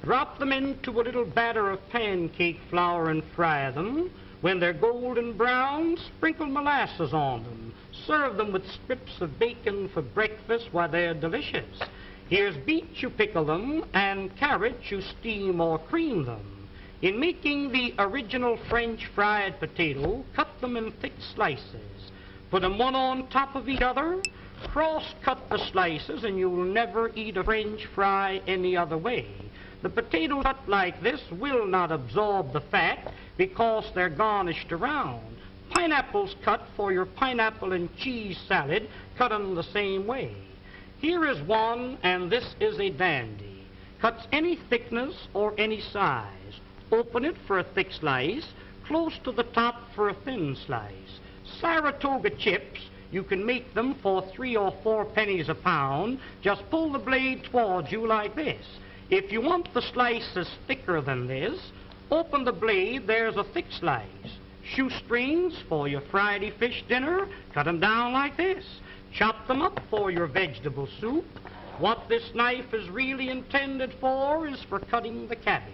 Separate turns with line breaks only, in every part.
Drop them into a little batter of pancake flour and fry them. When they're golden brown, sprinkle molasses on them. Serve them with strips of bacon for breakfast while they're delicious. Here's beets, you pickle them, and carrots, you steam or cream them. In making the original French fried potato, cut them in thick slices. Put them one on top of each other. Cross-cut the slices, and you'll never eat a French fry any other way. The potatoes cut like this will not absorb the fat because they're garnished around. Pineapples cut for your pineapple and cheese salad, cut them the same way. Here is one, and this is a dandy. Cuts any thickness or any size. Open it for a thick slice, close to the top for a thin slice. Saratoga chips, you can make them for 3 or 4 pennies a pound. Just pull the blade towards you like this. If you want the slices thicker than this, open the blade, there's a thick slice. Shoestrings for your Friday fish dinner, cut them down like this. Chop them up for your vegetable soup. What this knife is really intended for is for cutting the cabbage.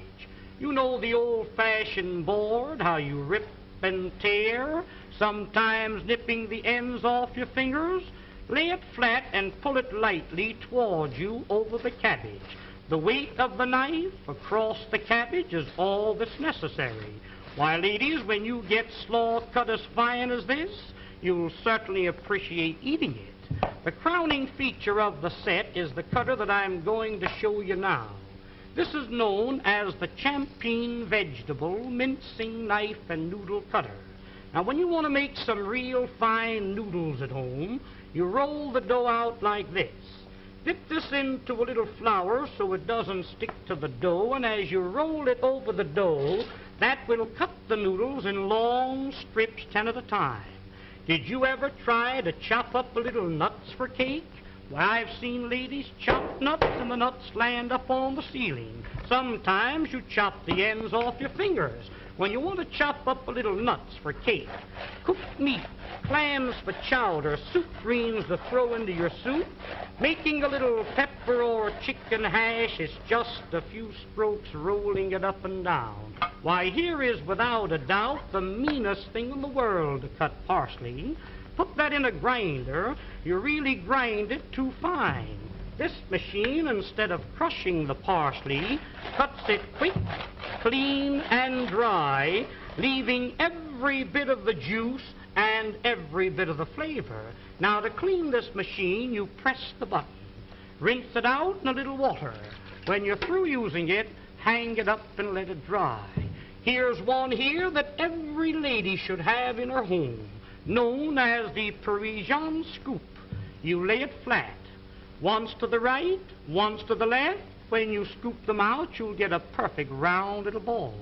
You know the old-fashioned board, how you rip and tear, sometimes nipping the ends off your fingers. Lay it flat and pull it lightly towards you over the cabbage. The weight of the knife across the cabbage is all that's necessary. Why, ladies, when you get slaw cut as fine as this, you'll certainly appreciate eating it. The crowning feature of the set is the cutter that I'm going to show you now. This is known as the Champeen Vegetable Mincing Knife and Noodle Cutter. Now, when you want to make some real fine noodles at home, you roll the dough out like this. Dip this into a little flour so it doesn't stick to the dough, and as you roll it over the dough, that will cut the noodles in long strips, 10 at a time. Did you ever try to chop up a little nuts for cake? Why, I've seen ladies chop nuts and the nuts land up on the ceiling. Sometimes you chop the ends off your fingers. When you want to chop up a little nuts for cake, cooked meat, clams for chowder, soup greens to throw into your soup, making a little pepper or chicken hash is just a few strokes rolling it up and down. Why, here is without a doubt the meanest thing in the world to cut parsley. Put that in a grinder, you really grind it too fine. This machine, instead of crushing the parsley, cuts it quick, clean, and dry, leaving every bit of the juice and every bit of the flavor. Now, to clean this machine, you press the button. Rinse it out in a little water. When you're through using it, hang it up and let it dry. Here's one here that every lady should have in her home, known as the Parisian scoop. You lay it flat. Once to the right, once to the left. When you scoop them out, you'll get a perfect round little ball.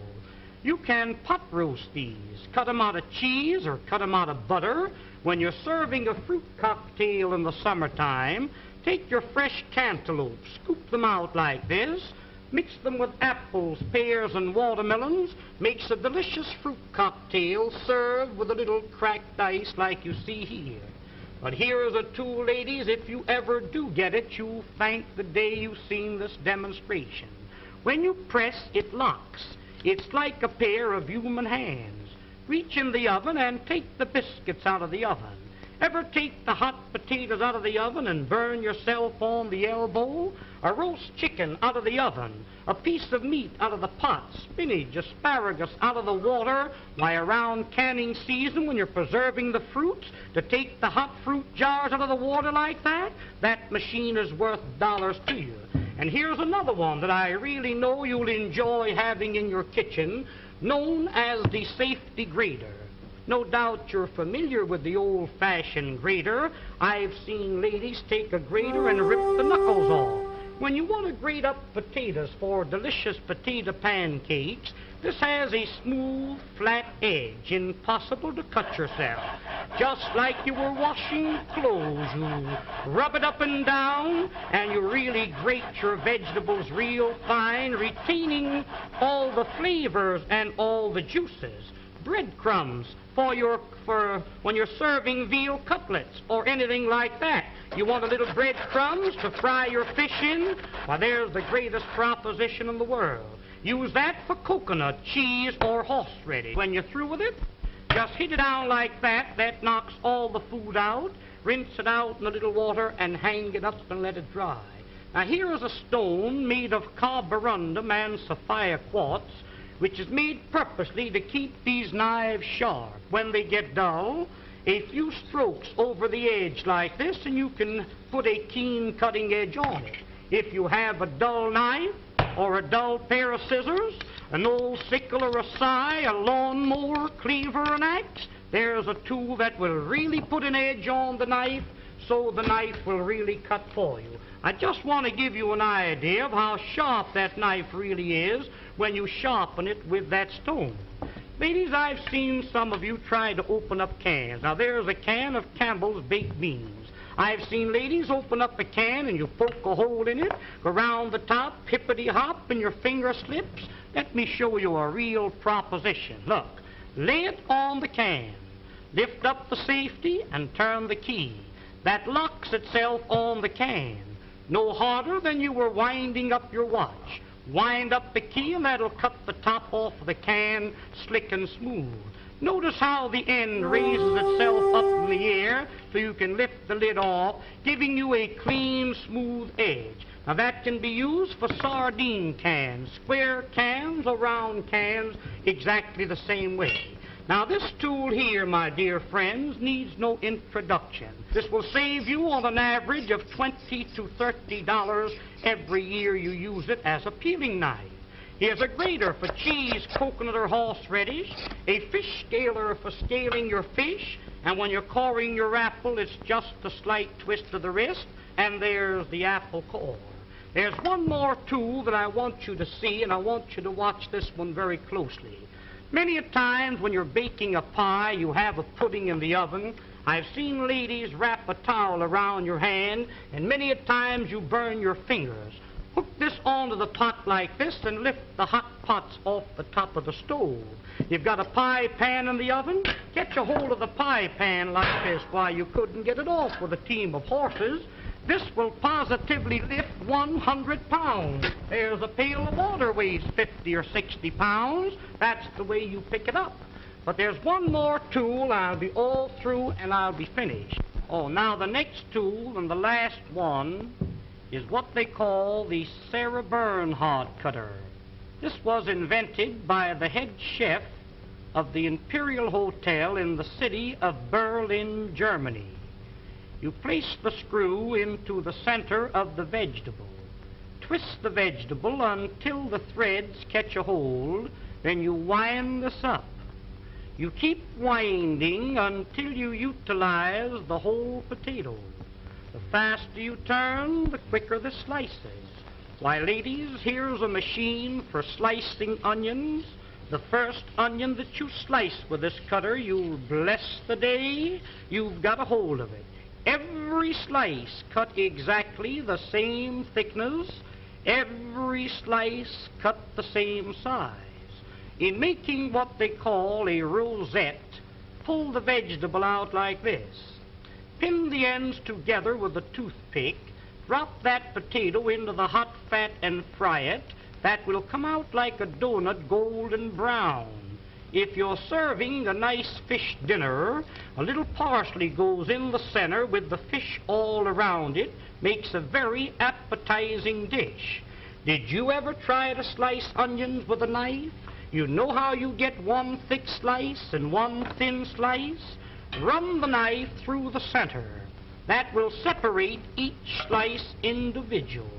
You can pot roast these. Cut them out of cheese or cut them out of butter. When you're serving a fruit cocktail in the summertime, take your fresh cantaloupe, scoop them out like this, mix them with apples, pears, and watermelons, makes a delicious fruit cocktail served with a little cracked ice like you see here. But here is a tool, ladies, if you ever do get it, you'll thank the day you've seen this demonstration. When you press, it locks. It's like a pair of human hands. Reach in the oven and take the biscuits out of the oven. Ever take the hot potatoes out of the oven and burn yourself on the elbow? A roast chicken out of the oven, a piece of meat out of the pot, spinach, asparagus out of the water. Why, around canning season, when you're preserving the fruits, to take the hot fruit jars out of the water like that, that machine is worth dollars to you. And here's another one that I really know you'll enjoy having in your kitchen, known as the safety grater. No doubt you're familiar with the old-fashioned grater. I've seen ladies take a grater and rip the knuckles off. When you want to grate up potatoes for delicious potato pancakes, this has a smooth, flat edge, impossible to cut yourself. Just like you were washing clothes, you rub it up and down, and you really grate your vegetables real fine, retaining all the flavors and all the juices. breadcrumbs for when you're serving veal cutlets or anything like that. You want a little breadcrumbs to fry your fish in? Why, there's the greatest proposition in the world. Use that for coconut, cheese, or horseradish. When you're through with it, just heat it down like that. That knocks all the food out. Rinse it out in a little water and hang it up and let it dry. Now, here is a stone made of carborundum and sapphire quartz, which is made purposely to keep these knives sharp. When they get dull, a few strokes over the edge like this, and you can put a keen cutting edge on it. If you have a dull knife or a dull pair of scissors, an old sickle or a scythe, a lawnmower, cleaver, an axe, there's a tool that will really put an edge on the knife so the knife will really cut for you. I just want to give you an idea of how sharp that knife really is when you sharpen it with that stone. Ladies, I've seen some of you try to open up cans. Now, there's a can of Campbell's baked beans. I've seen ladies open up a can and you poke a hole in it, go around the top, hippity-hop, and your finger slips. Let me show you a real proposition. Look, lay it on the can, lift up the safety, and turn the key. That locks itself on the can. No harder than you were winding up your watch. Wind up the key and that'll cut the top off of the can slick and smooth. Notice how the end raises itself up in the air so you can lift the lid off, giving you a clean, smooth edge. Now, that can be used for sardine cans, square cans or round cans, exactly the same way. Now, this tool here, my dear friends, needs no introduction. This will save you on an average of $20 to $30 every year you use it as a peeling knife. Here's a grater for cheese, coconut, or horseradish, a fish scaler for scaling your fish, and when you're coring your apple, it's just a slight twist of the wrist, and there's the apple core. There's one more tool that I want you to see, and I want you to watch this one very closely. Many a times when you're baking a pie, you have a pudding in the oven. I've seen ladies wrap a towel around your hand, and many a times you burn your fingers. Hook this onto the pot like this and lift the hot pots off the top of the stove. You've got a pie pan in the oven? Get a hold of the pie pan like this. Why, you couldn't get it off with a team of horses. This will positively lift 100 pounds. There's a pail of water weighs 50 or 60 pounds. That's the way you pick it up. But there's one more tool. I'll be all through and I'll be finished. Oh, now the next tool and the last one is what they call the Sarah Bernhardt cutter. This was invented by the head chef of the Imperial Hotel in the city of Berlin, Germany. You place the screw into the center of the vegetable. Twist the vegetable until the threads catch a hold, then you wind this up. You keep winding until you utilize the whole potato. The faster you turn, the quicker the slices. Why, ladies, here's a machine for slicing onions. The first onion that you slice with this cutter, you'll bless the day you've got a hold of it. Every slice cut exactly the same thickness. Every slice cut the same size. In making what they call a rosette, pull the vegetable out like this. Pin the ends together with a toothpick. Drop that potato into the hot fat and fry it. That will come out like a donut, golden brown. If you're serving a nice fish dinner, a little parsley goes in the center with the fish all around it, makes a very appetizing dish. Did you ever try to slice onions with a knife? You know how you get one thick slice and one thin slice? Run the knife through the center. That will separate each slice individual.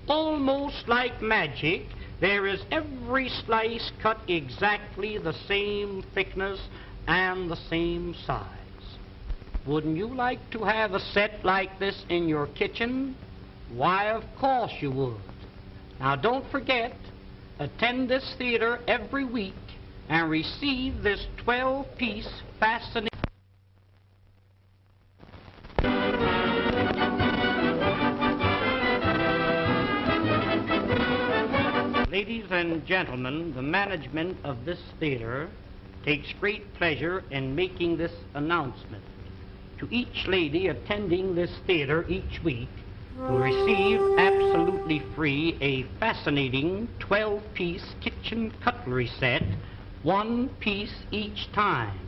Almost like magic, there is every slice cut exactly the same thickness and the same size. Wouldn't you like to have a set like this in your kitchen? Why, of course you would. Now, don't forget, attend this theater every week and receive this 12-piece fascinating... Ladies and gentlemen, the management of this theater takes great pleasure in making this announcement. To each lady attending this theater each week will receive absolutely free a fascinating 12-piece kitchen cutlery set, one piece each time.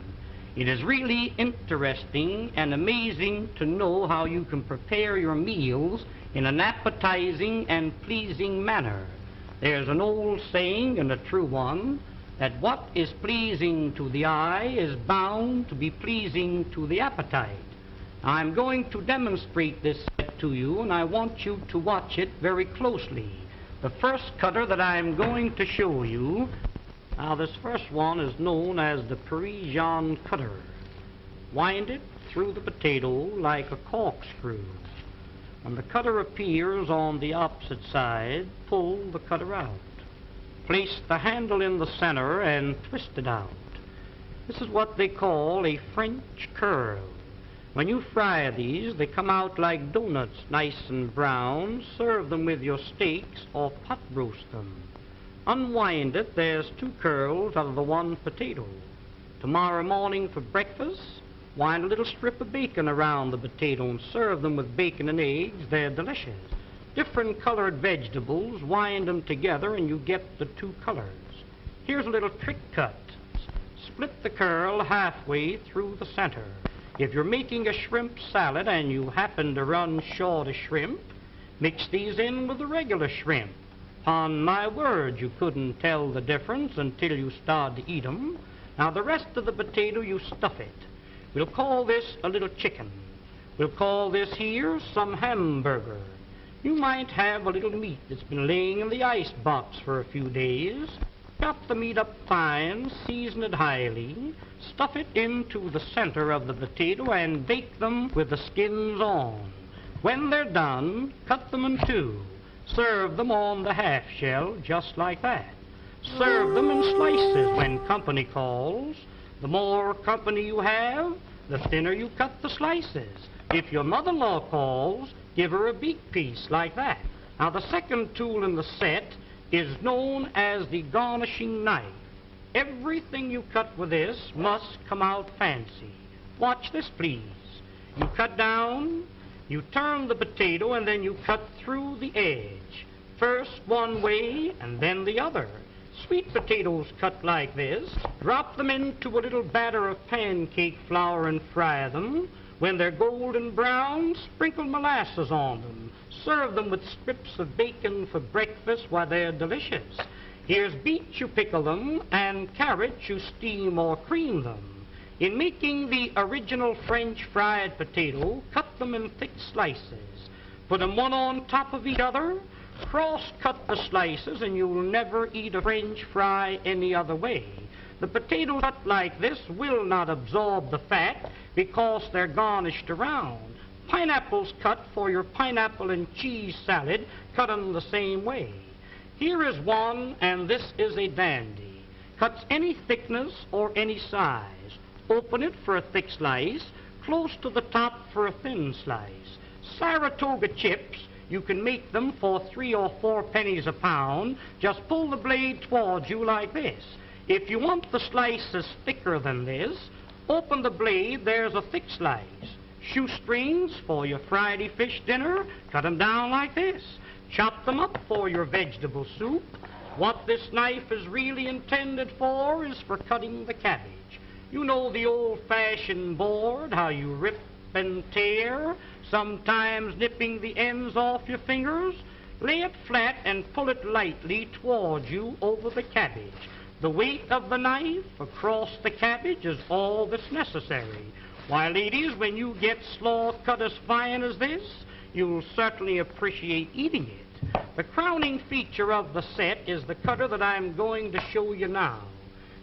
It is really interesting and amazing to know how you can prepare your meals in an appetizing and pleasing manner. There's an old saying, and a true one, that what is pleasing to the eye is bound to be pleasing to the appetite. I'm going to demonstrate this set to you, and I want you to watch it very closely. The first cutter that I'm going to show you, now this first one is known as the Parisian cutter. Wind it through the potato like a corkscrew. When the cutter appears on the opposite side, pull the cutter out. Place the handle in the center and twist it out. This is what they call a French curl. When you fry these, they come out like donuts, nice and brown. Serve them with your steaks or pot roast them. Unwind it, there's 2 curls out of the 1 potato. Tomorrow morning for breakfast, wind a little strip of bacon around the potato and serve them with bacon and eggs. They're delicious. Different colored vegetables, wind them together and you get the 2 colors. Here's a little trick cut. Split the curl halfway through the center. If you're making a shrimp salad and you happen to run short of shrimp, mix these in with the regular shrimp. On my word, you couldn't tell the difference until you start to eat them. Now the rest of the potato, you stuff it. We'll call this a little chicken. We'll call this here some hamburger. You might have a little meat that's been laying in the ice box for a few days. Chop the meat up fine, season it highly, stuff it into the center of the potato and bake them with the skins on. When they're done, cut them in 2. Serve them on the half shell just like that. Serve them in slices when company calls. The more company you have, the thinner you cut the slices. If your mother-in-law calls, give her a beak piece like that. Now the second tool in the set is known as the garnishing knife. Everything you cut with this must come out fancy. Watch this, please. You cut down, you turn the potato, and then you cut through the edge. First one way and then the other. Sweet potatoes cut like this, drop them into a little batter of pancake flour and fry them. When they're golden brown, sprinkle molasses on them. Serve them with strips of bacon for breakfast. Why, they're delicious. Here's beets, you pickle them, and carrots, you steam or cream them. In making the original French fried potato, cut them in thick slices. Put them one on top of each other. Cross-cut the slices, and you'll never eat a French fry any other way. The potatoes cut like this will not absorb the fat because they're garnished around. Pineapples cut for your pineapple and cheese salad, cut them the same way. Here is one, and this is a dandy. Cuts any thickness or any size. Open it for a thick slice, close to the top for a thin slice. Saratoga chips, you can make them for 3 or 4 pennies a pound. Just pull the blade towards you like this. If you want the slices thicker than this, open the blade, there's a thick slice. Shoestrings for your Friday fish dinner, cut them down like this. Chop them up for your vegetable soup. What this knife is really intended for is for cutting the cabbage. You know the old-fashioned board, how you rip and tear, sometimes nipping the ends off your fingers. Lay it flat and pull it lightly towards you over the cabbage. The weight of the knife across the cabbage is all that's necessary. Why, ladies, when you get slaw cut as fine as this, you'll certainly appreciate eating it. The crowning feature of the set is the cutter that I'm going to show you now.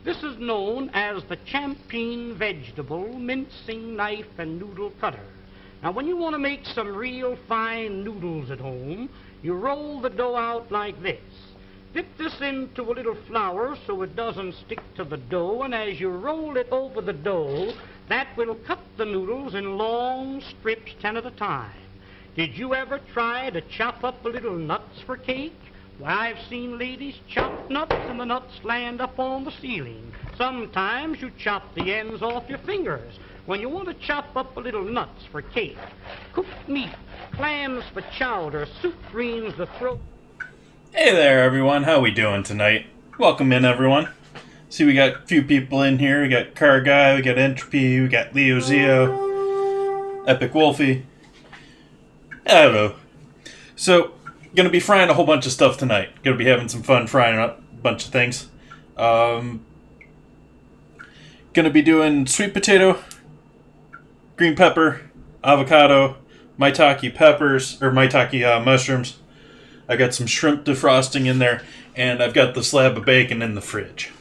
This is known as the champeen vegetable mincing knife and noodle cutter. Now, when you want to make some real fine noodles at home, you roll the dough out like this. Dip this into a little flour so it doesn't stick to the dough, and as you roll it over the dough, that will cut the noodles in long strips, 10 at a time. Did you ever try to chop up a little nuts for cake? Why, I've seen ladies chop nuts and the nuts land up on the ceiling. Sometimes you chop the ends off your fingers when you want to chop up a little nuts for cake, cooked meat, clams for chowder, soup greens to throw.
Hey there, everyone. How we doing tonight? Welcome in, everyone. See, we got a few people in here. We got Car Guy, we got Entropy, we got Leo Zio, Epic Wolfie. Hello. So, gonna be frying a whole bunch of stuff tonight. Gonna be having some fun frying up a bunch of things. Gonna be doing sweet potato, green pepper, avocado, maitake peppers, or maitake mushrooms. I got some shrimp defrosting in there, and I've got the slab of bacon in the fridge.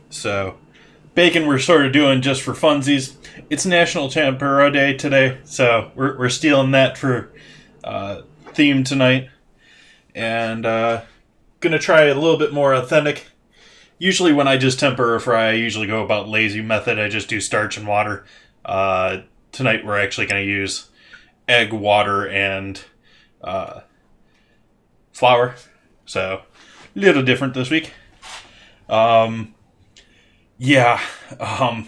So, bacon we're sort of doing just for funsies. It's National Tempura Day today, so we're stealing that for theme tonight. And gonna try a little bit more authentic. Usually when I just tempura fry, I usually go about lazy method. I just do starch and water. Tonight we're actually going to use egg, water, and flour. So, a little different this week.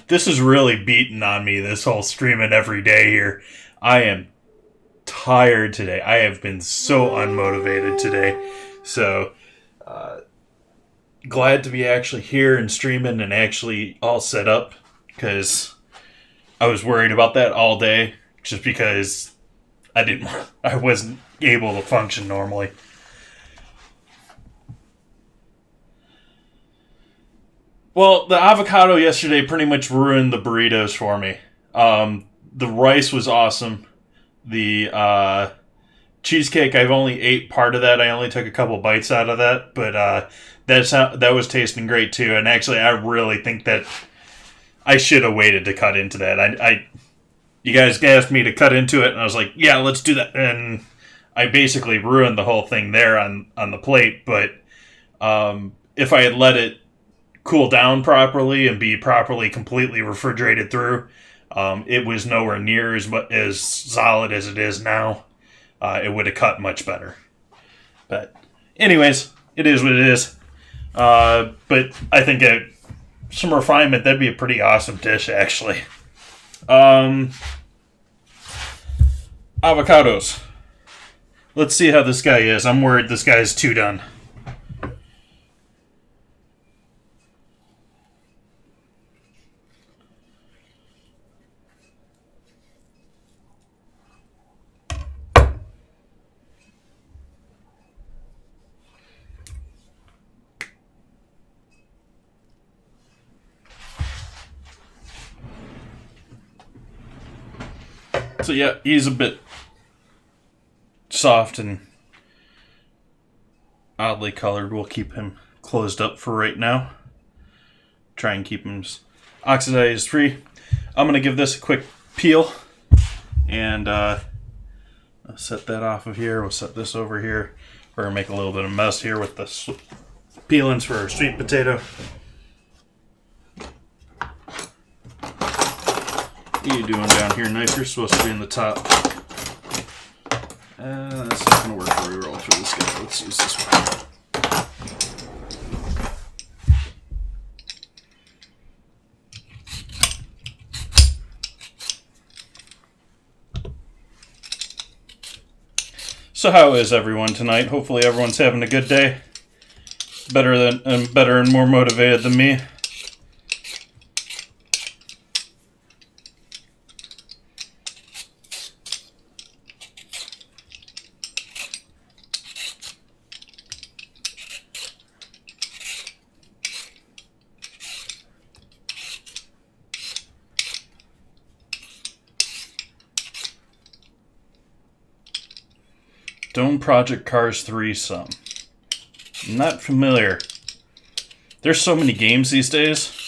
This is really beating on me, this whole streaming every day here. I am tired today. I have been so unmotivated today. So, glad to be actually here and streaming and actually all set up, because I was worried about that all day just because I wasn't able to function normally. Well, the avocado yesterday pretty much ruined the burritos for me. The rice was awesome. The cheesecake, I've only ate part of that. I only took a couple bites out of that, but that was tasting great too. And actually, I really think that I should have waited to cut into that. You guys asked me to cut into it, and I was like, yeah, let's do that. And I basically ruined the whole thing there on the plate. But if I had let it cool down properly and be properly completely refrigerated through, it was nowhere near as solid as it is now. It would have cut much better. But anyways, it is what it is. But I think some refinement, that'd be a pretty awesome dish, actually. Avocados. Let's see how this guy is. I'm worried this guy's too done. So yeah, he's a bit soft and oddly colored. We'll keep him closed up for right now. Try and keep him oxidized free. I'm going to give this a quick peel. And I'll set that off of here. We'll set this over here. We're going to make a little bit of mess here with the peelings for our sweet potato. What are you doing down here, knife? You're supposed to be in the top. That's not going to work very well for this guy. Let's use this one. So how is everyone tonight? Hopefully everyone's having a good day. Better and more motivated than me. Dome Project Cars 3 some. I'm not familiar. There's so many games these days.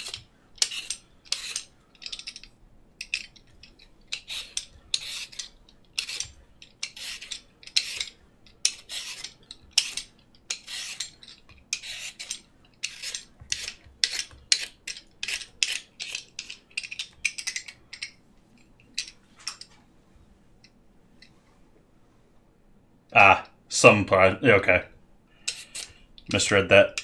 Okay. Misread that.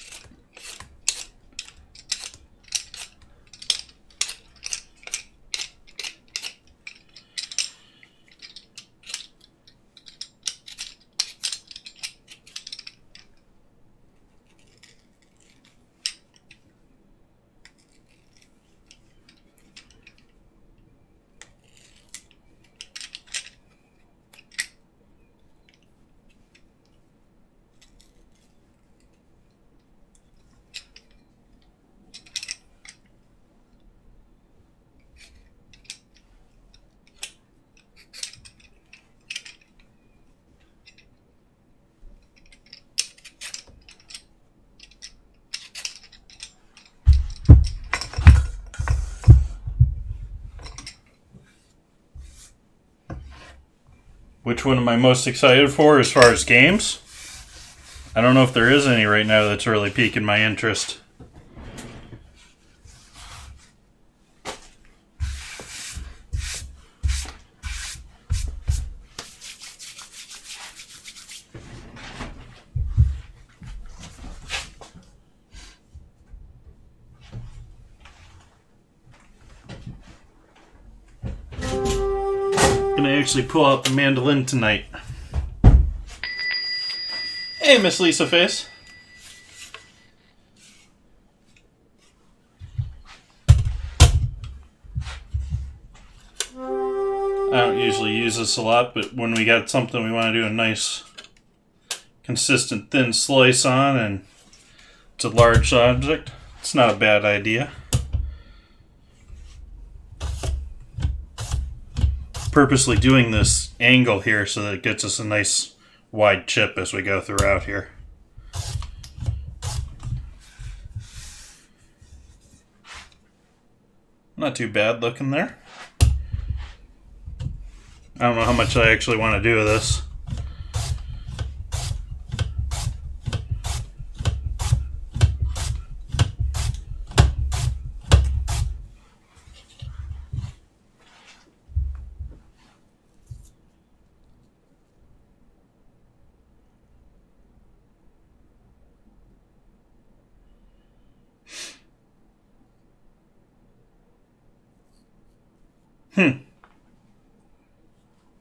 Which one am I most excited for as far as games? I don't know if there is any right now that's really piquing my interest. Gonna actually pull out the mandolin tonight. Hey, Miss Lisa Face. I don't usually use this a lot, but when we got something we want to do a nice, consistent, thin slice on, and it's a large object, it's not a bad idea. Purposely doing this angle here so that it gets us a nice wide chip as we go throughout here. Not too bad looking there. I don't know how much I actually want to do with this.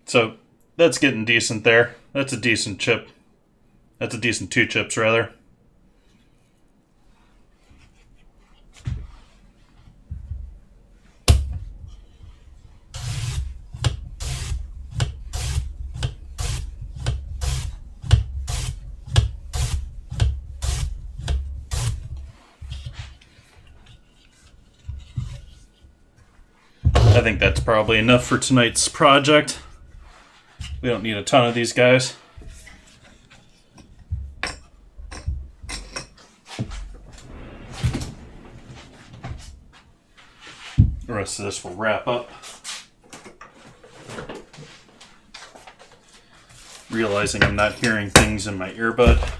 So that's getting decent there. That's a decent chip. That's a decent 2 chips rather. I think that's probably enough for tonight's project. We don't need a ton of these guys. The rest of this will wrap up. Realizing I'm not hearing things in my earbud.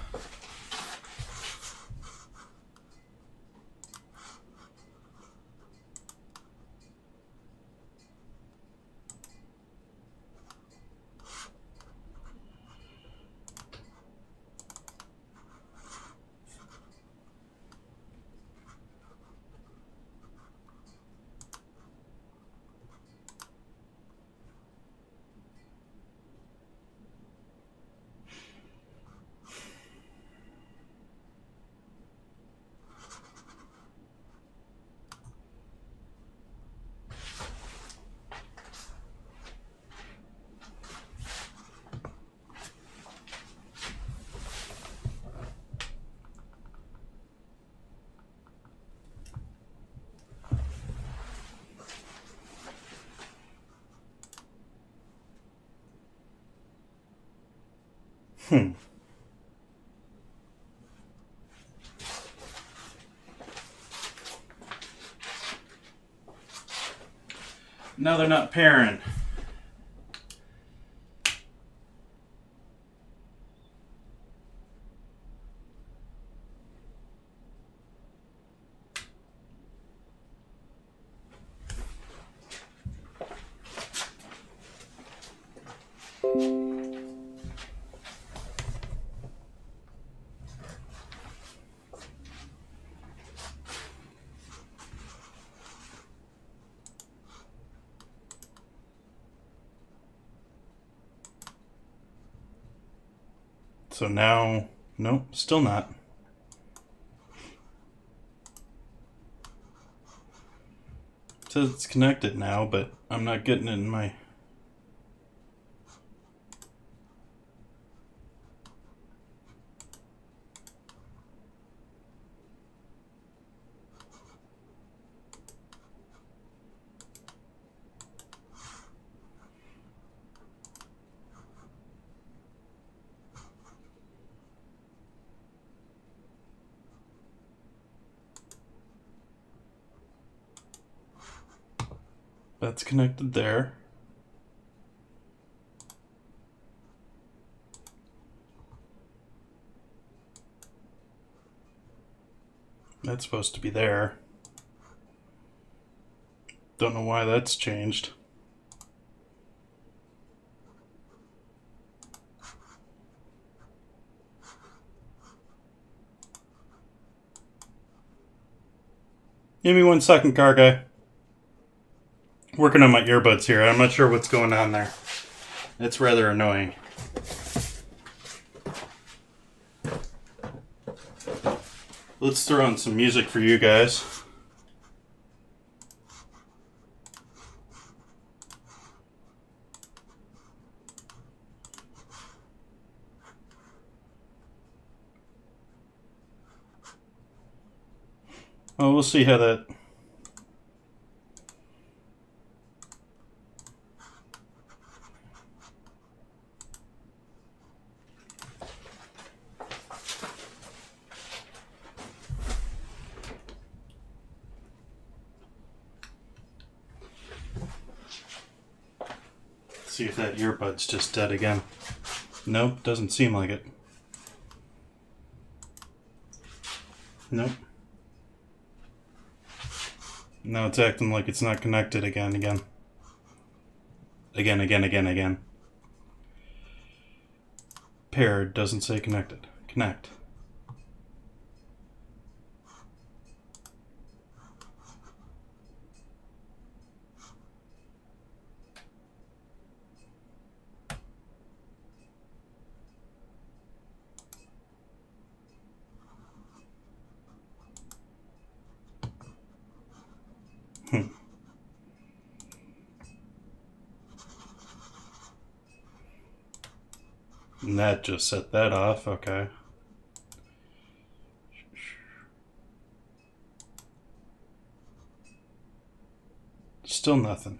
Now they're not pairing. So now, nope, still not. It says it's connected now, but I'm not getting it in my... That's connected there. That's supposed to be there. Don't know why that's changed. Give me 1 second, car guy. Working on my earbuds here. I'm not sure what's going on there. It's rather annoying. Let's throw on some music for you guys. Well, we'll see how that... See if that earbud's just dead again. Nope, doesn't seem like it. Nope. Now it's acting like it's not connected again. Again. Paired doesn't say connected. Connect. And that just set that off, okay. Still nothing.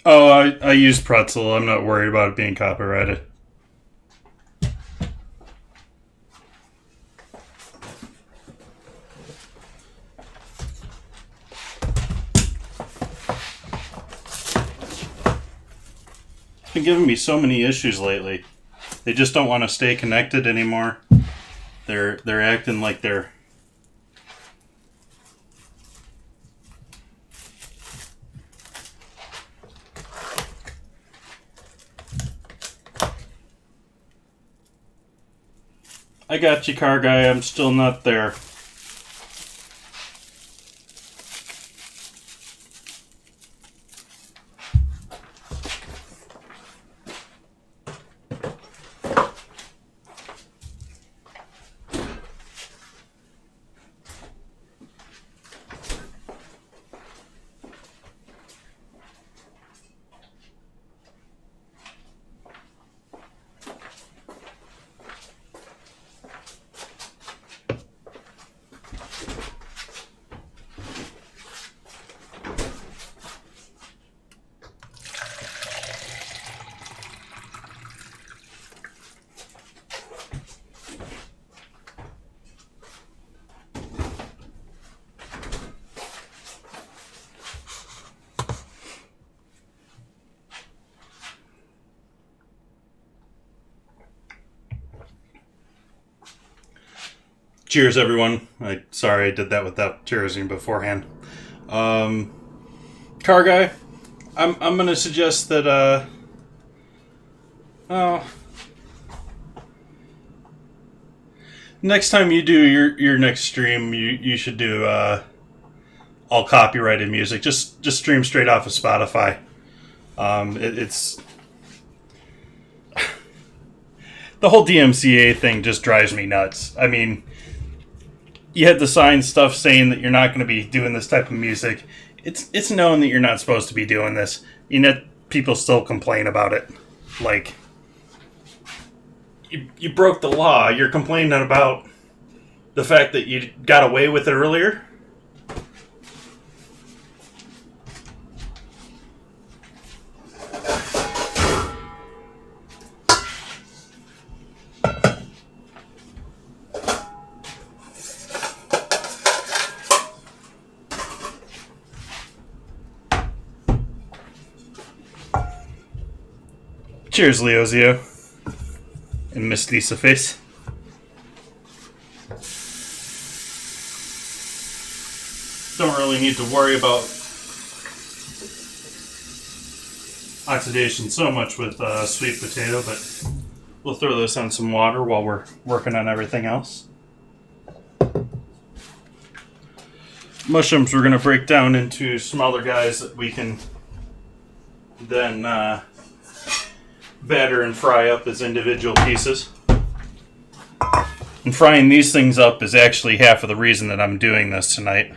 Oh, I used Pretzel. I'm not worried about it being copyrighted. Been giving me so many issues lately. They just don't want to stay connected anymore. They're acting like they're... I got you, car guy. I'm still not there. Cheers, everyone. Sorry I did that without cheersing beforehand. Car guy, I'm gonna suggest that next time you do your next stream, you should do all copyrighted music. Just stream straight off of Spotify. It's the whole DMCA thing just drives me nuts. I mean, you had to sign stuff saying that you're not going to be doing this type of music. It's known that you're not supposed to be doing this. You know, people still complain about it. Like, you broke the law. You're complaining about the fact that you got away with it earlier. Cheers, Leozio. And Miss Lisa Face. Don't really need to worry about oxidation so much with sweet potato, but we'll throw this on some water while we're working on everything else. Mushrooms we're going to break down into smaller guys that we can then batter and fry up as individual pieces. And frying these things up is actually half of the reason that I'm doing this tonight.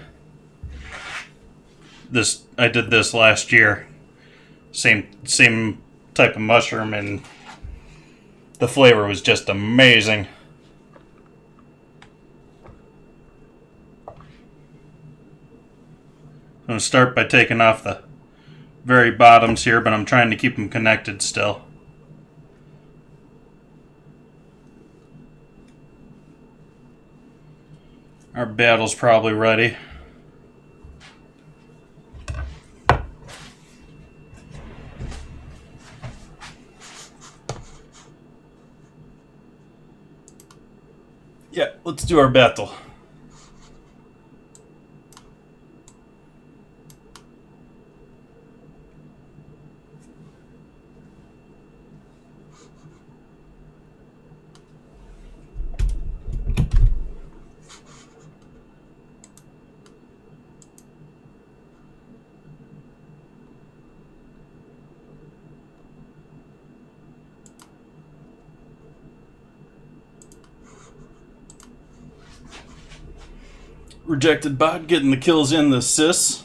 I did this last year. Same type of mushroom, and the flavor was just amazing. I'm going to start by taking off the very bottoms here, but I'm trying to keep them connected still. Our battle's probably ready. Yeah, let's do our battle. Rejected bot getting the kills in the sis.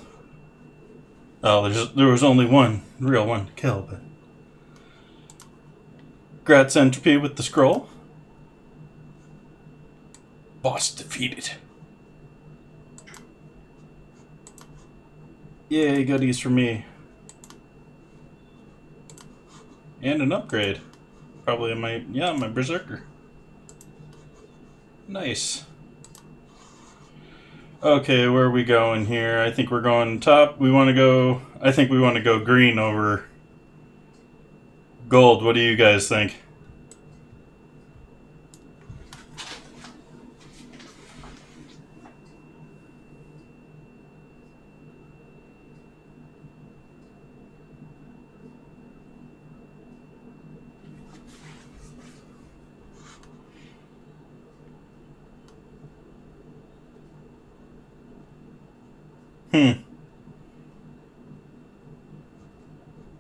Oh, there was only one real one to kill, but Grats Entropy with the scroll. Boss defeated. Yay, goodies for me. And an upgrade. Probably my Berserker. Nice. Okay, where are we going here? I think we're going top. I think we want to go green over gold. What do you guys think?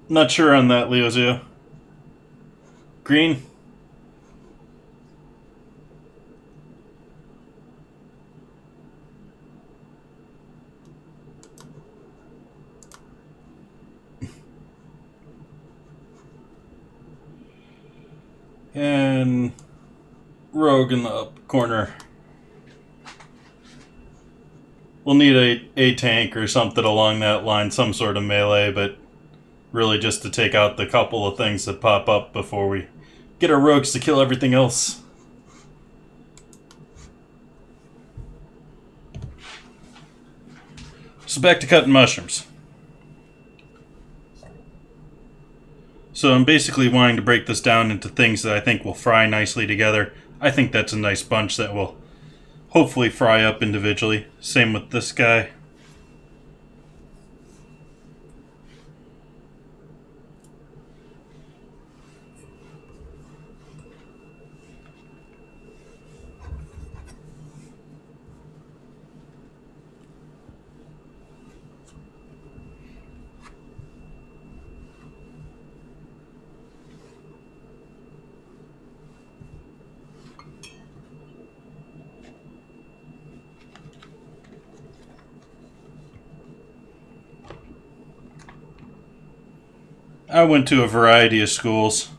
Not sure on that, Leozio. Green? And rogue in the up corner. We'll need a tank or something along that line, some sort of melee, but really just to take out the couple of things that pop up before we get our rogues to kill everything else. So back to cutting mushrooms. So I'm basically wanting to break this down into things that I think will fry nicely together. I think that's a nice bunch that will hopefully fry up individually. Same with this guy. I went to a variety of schools.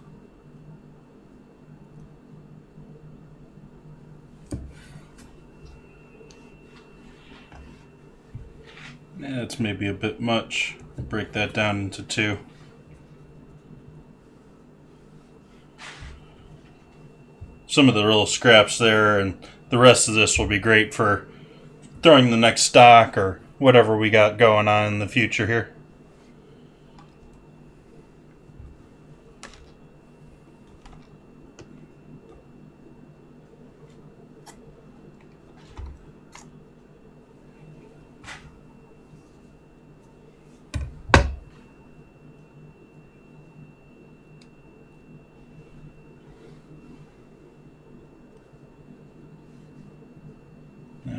That's maybe a bit much. Break that down into 2. Some of the little scraps there, and the rest of this will be great for throwing the next stock or whatever we got going on in the future here.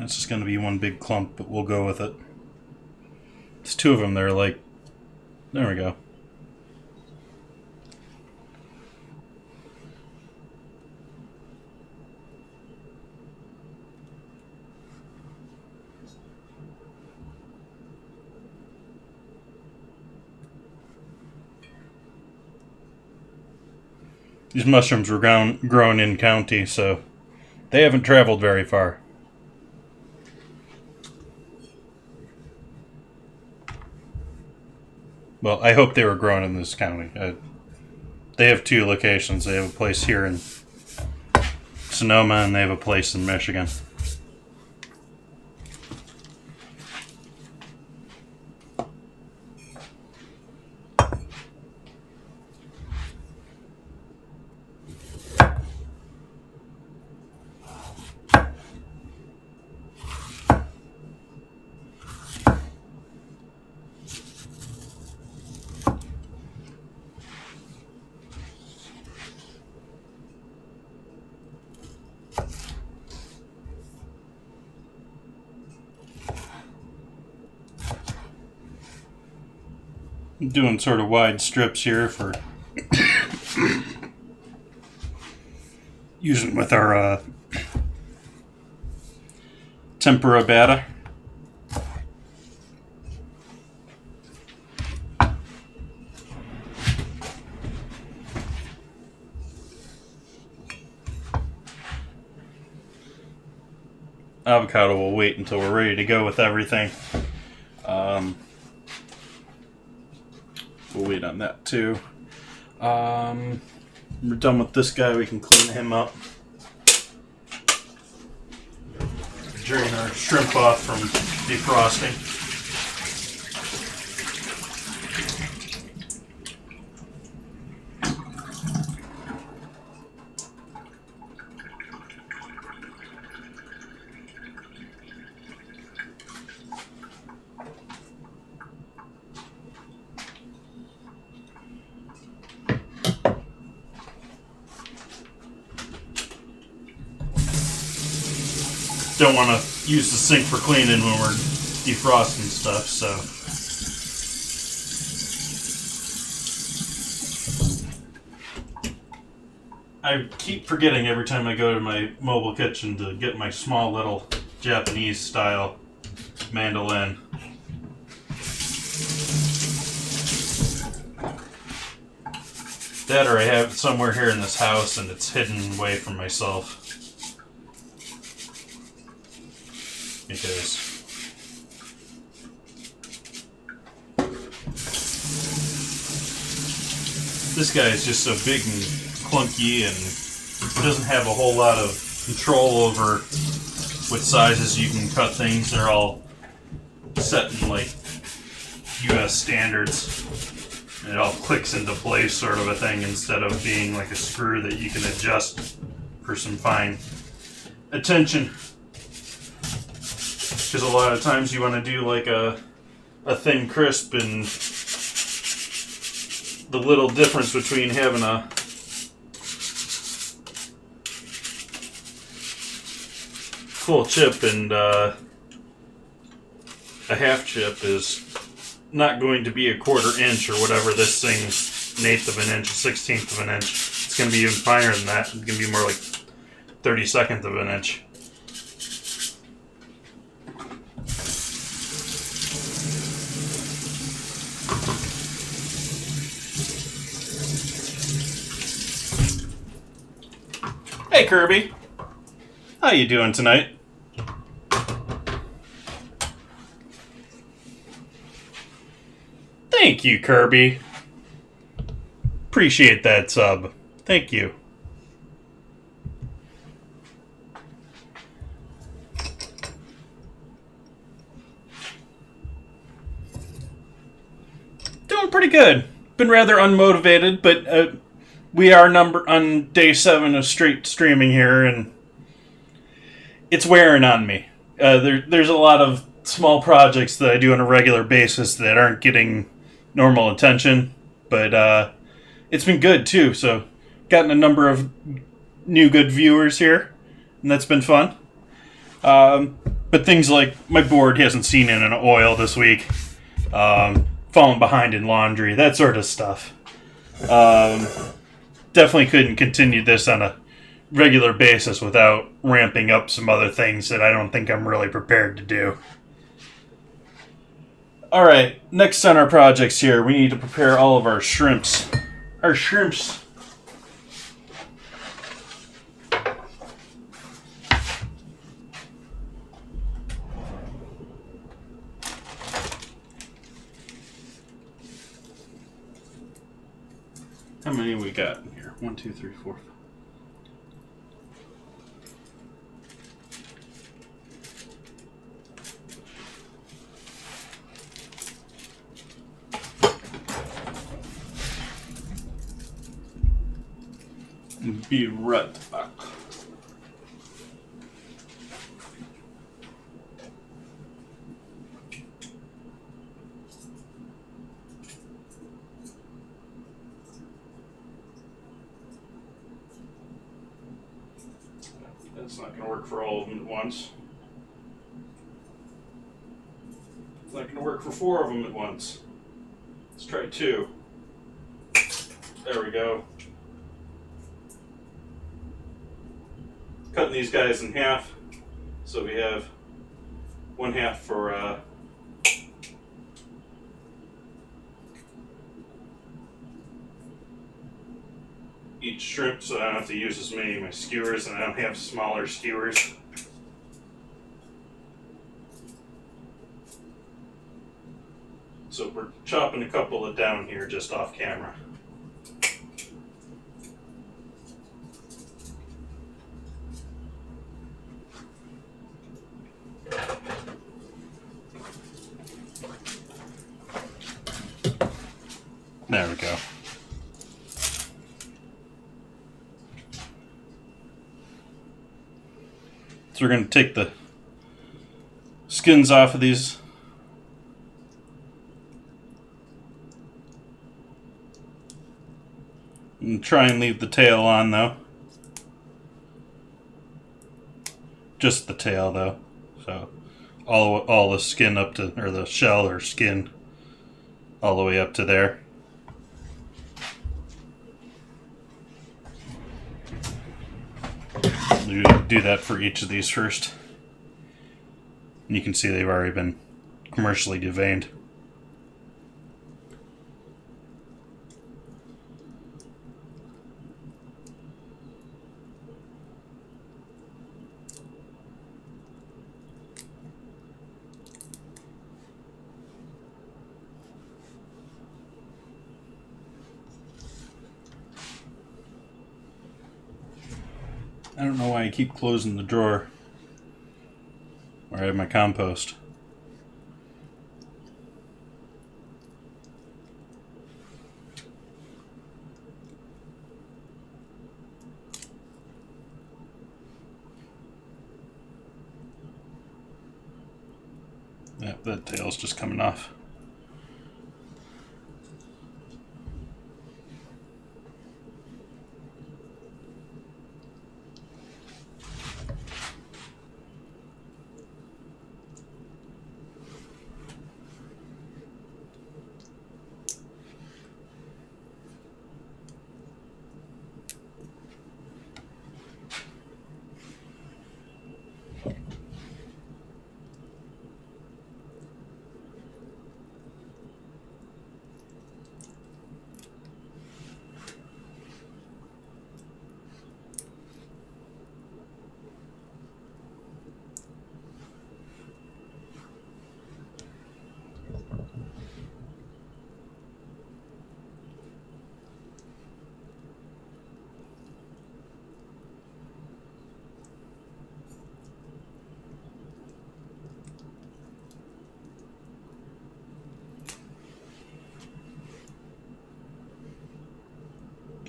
It's just going to be one big clump, but we'll go with it. There's 2 of them that are like... There we go. These mushrooms were grown in county, so they haven't traveled very far. Well, I hope they were grown in this county. They have 2 locations. They have a place here in Sonoma, and they have a place in Michigan. I'm doing sort of wide strips here for using with our tempura batter. Avocado will wait until we're ready to go with everything. We'll wait on that too. When we're done with this guy, we can clean him up. Drain our shrimp off from defrosting. Don't want to use the sink for cleaning when we're defrosting stuff, so. I keep forgetting every time I go to my mobile kitchen to get my small little Japanese style mandolin. That or I have it somewhere here in this house and it's hidden away from myself. Because this guy is just so big and clunky and doesn't have a whole lot of control over what sizes you can cut things. They're all set in like US standards. And it all clicks into place sort of a thing instead of being like a screw that you can adjust for some fine attention. Because a lot of times you want to do like a thin crisp, and the little difference between having a full chip and a half chip is not going to be a 1/4 inch or whatever this thing's 1/8 of an inch, 1/16 of an inch. It's going to be even finer than that. It's going to be more like 32nd of an inch. Hey, Kirby. How you doing tonight? Thank you, Kirby. Appreciate that sub. Thank you. Doing pretty good. Been rather unmotivated, but we are on day 7 of straight streaming here, and it's wearing on me. There's a lot of small projects that I do on a regular basis that aren't getting normal attention, but it's been good too. So, gotten a number of new good viewers here, and that's been fun. But things like my board hasn't seen in an oil this week, falling behind in laundry, that sort of stuff. Definitely couldn't continue this on a regular basis without ramping up some other things that I don't think I'm really prepared to do. Alright, next on our projects here, we need to prepare all of our shrimps. Our shrimps. How many we got here? 1, 2, 3, 4. Be right back. That's not going to work for all of them at once. It's not going to work for 4 of them at once. Let's try 2. There we go. Cutting these guys in half, so we have 1/2 for each shrimp, so I don't have to use as many of my skewers, and I don't have smaller skewers. So we're chopping a couple of down here just off camera. There we go. So we're going to take the skins off of these. And try and leave the tail on, though. Just the tail, though. So all the skin up to, or the shell or skin all the way up to there. Do that for each of these first. And you can see they've already been commercially deveined. I don't know why I keep closing the drawer where I have my compost. Yeah, that tail's just coming off.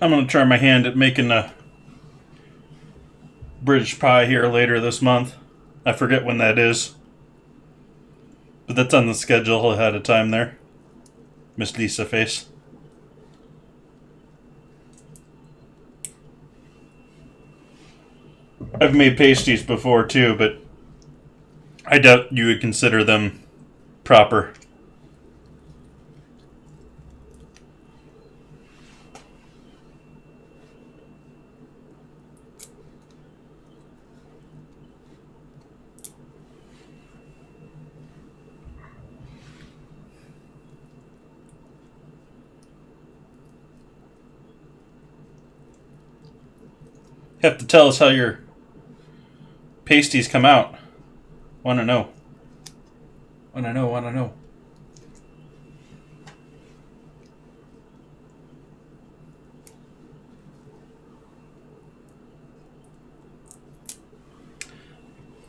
I'm going to try my hand at making a British pie here later this month. I forget when that is. But that's on the schedule ahead of time there. Miss Lisa face. I've made pasties before too, but I doubt you would consider them proper. Have to tell us how your pasties come out. Want to know. Want to know, want to know.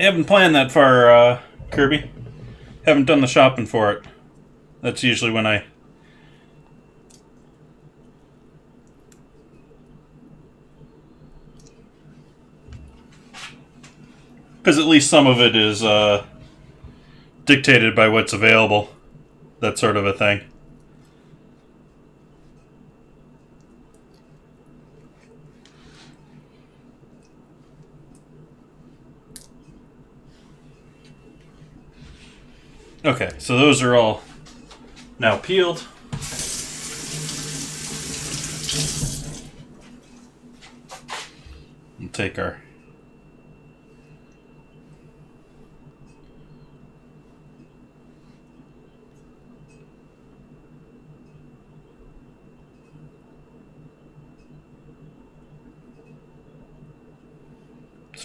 I haven't planned that far, Kirby. Haven't done the shopping for it. That's usually when I... Because at least some of it is dictated by what's available. That sort of a thing. Okay, so those are all now peeled. We'll take our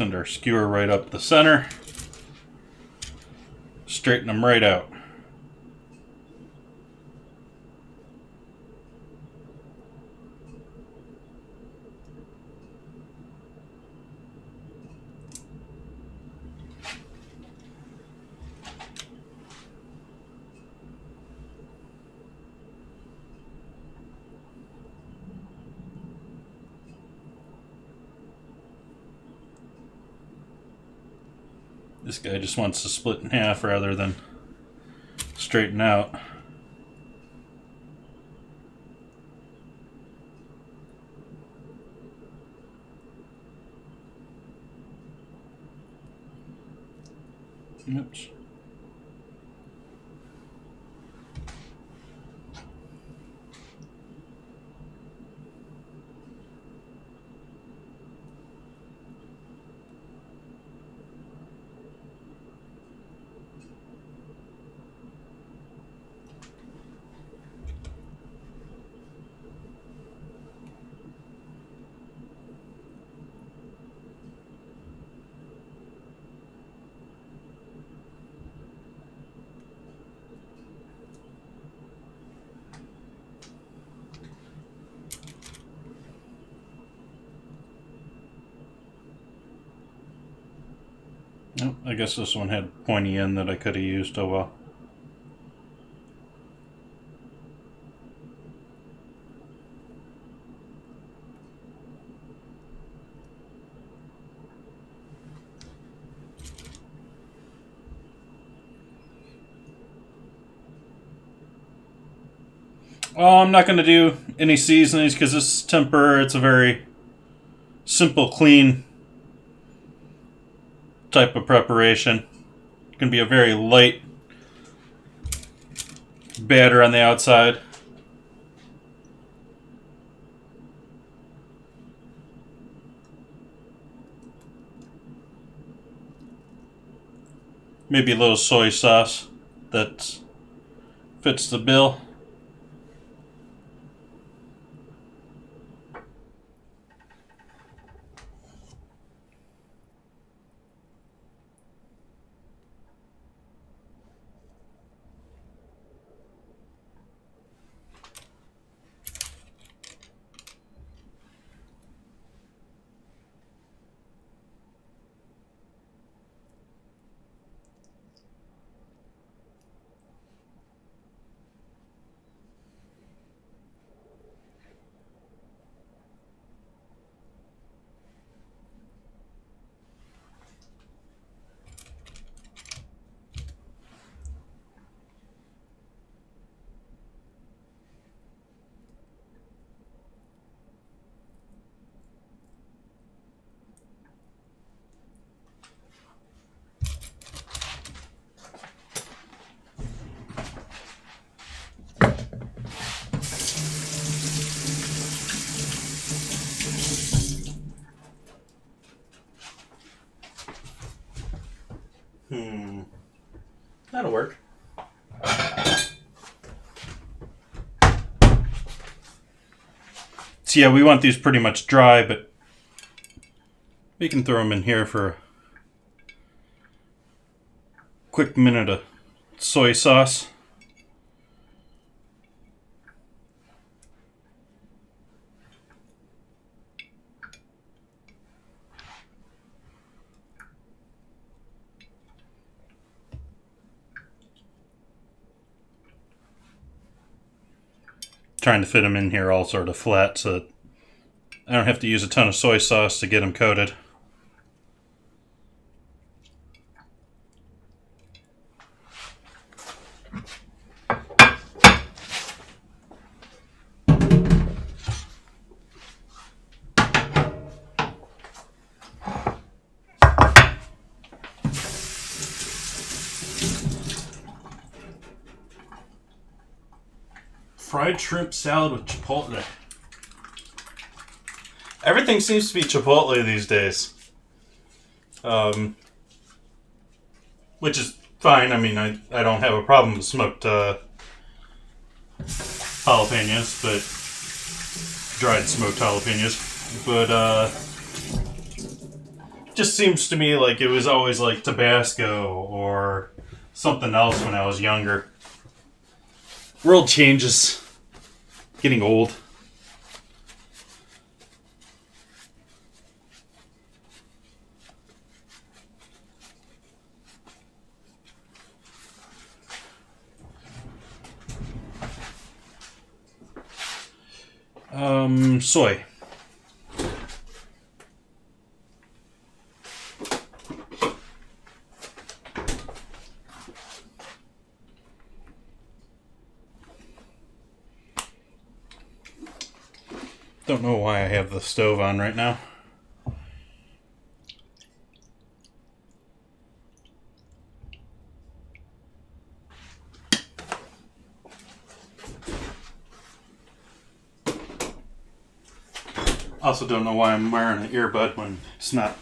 send our skewer right up the center. Straighten them right out. This guy just wants to split in half rather than straighten out. Oops. Oh, I guess this one had pointy end that I could have used. Oh well. Oh, I'm not going to do any seasonings because this is Tempura. It's a very simple, clean type of preparation. It's going to be a very light batter on the outside. Maybe a little soy sauce that fits the bill. That'll work. So yeah, we want these pretty much dry, but we can throw them in here for a quick minute of soy sauce. Trying to fit them in here all sort of flat so that I don't have to use a ton of soy sauce to get them coated. Fried shrimp salad with chipotle. Everything seems to be chipotle these days. Which is fine. I mean, I don't have a problem with smoked jalapenos, but dried smoked jalapenos. But just seems to me like it was always like Tabasco or something else when I was younger. World changes. Getting old. Soy. Don't know why I have the stove on right now. Also don't know why I'm wearing an earbud when it's not.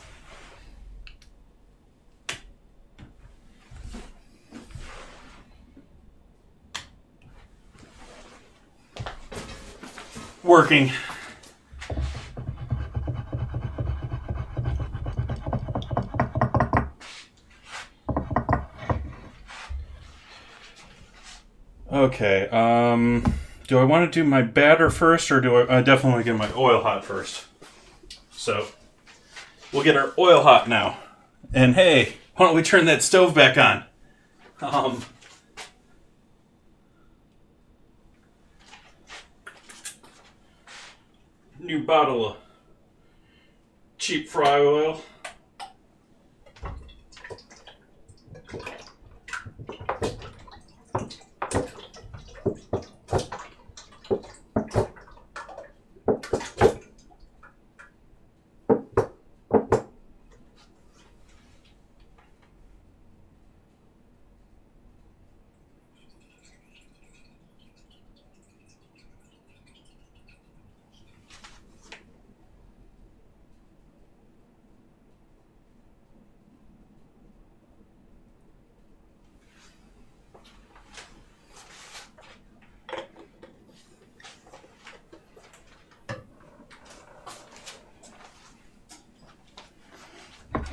Working. Okay, do I want to do my batter first, or do I definitely want to get my oil hot first? So, we'll get our oil hot now. And hey, why don't we turn that stove back on? New bottle of cheap fry oil.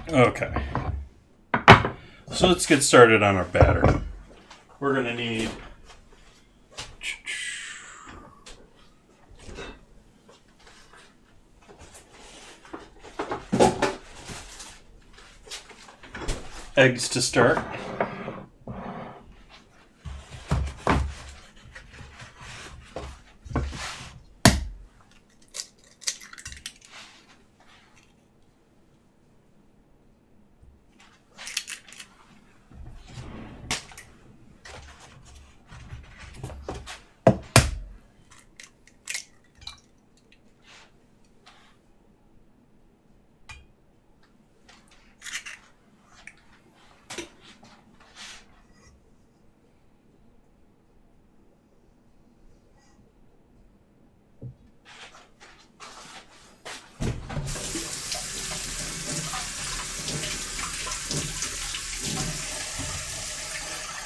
Okay. So let's get started on our batter. We're going to need eggs to start.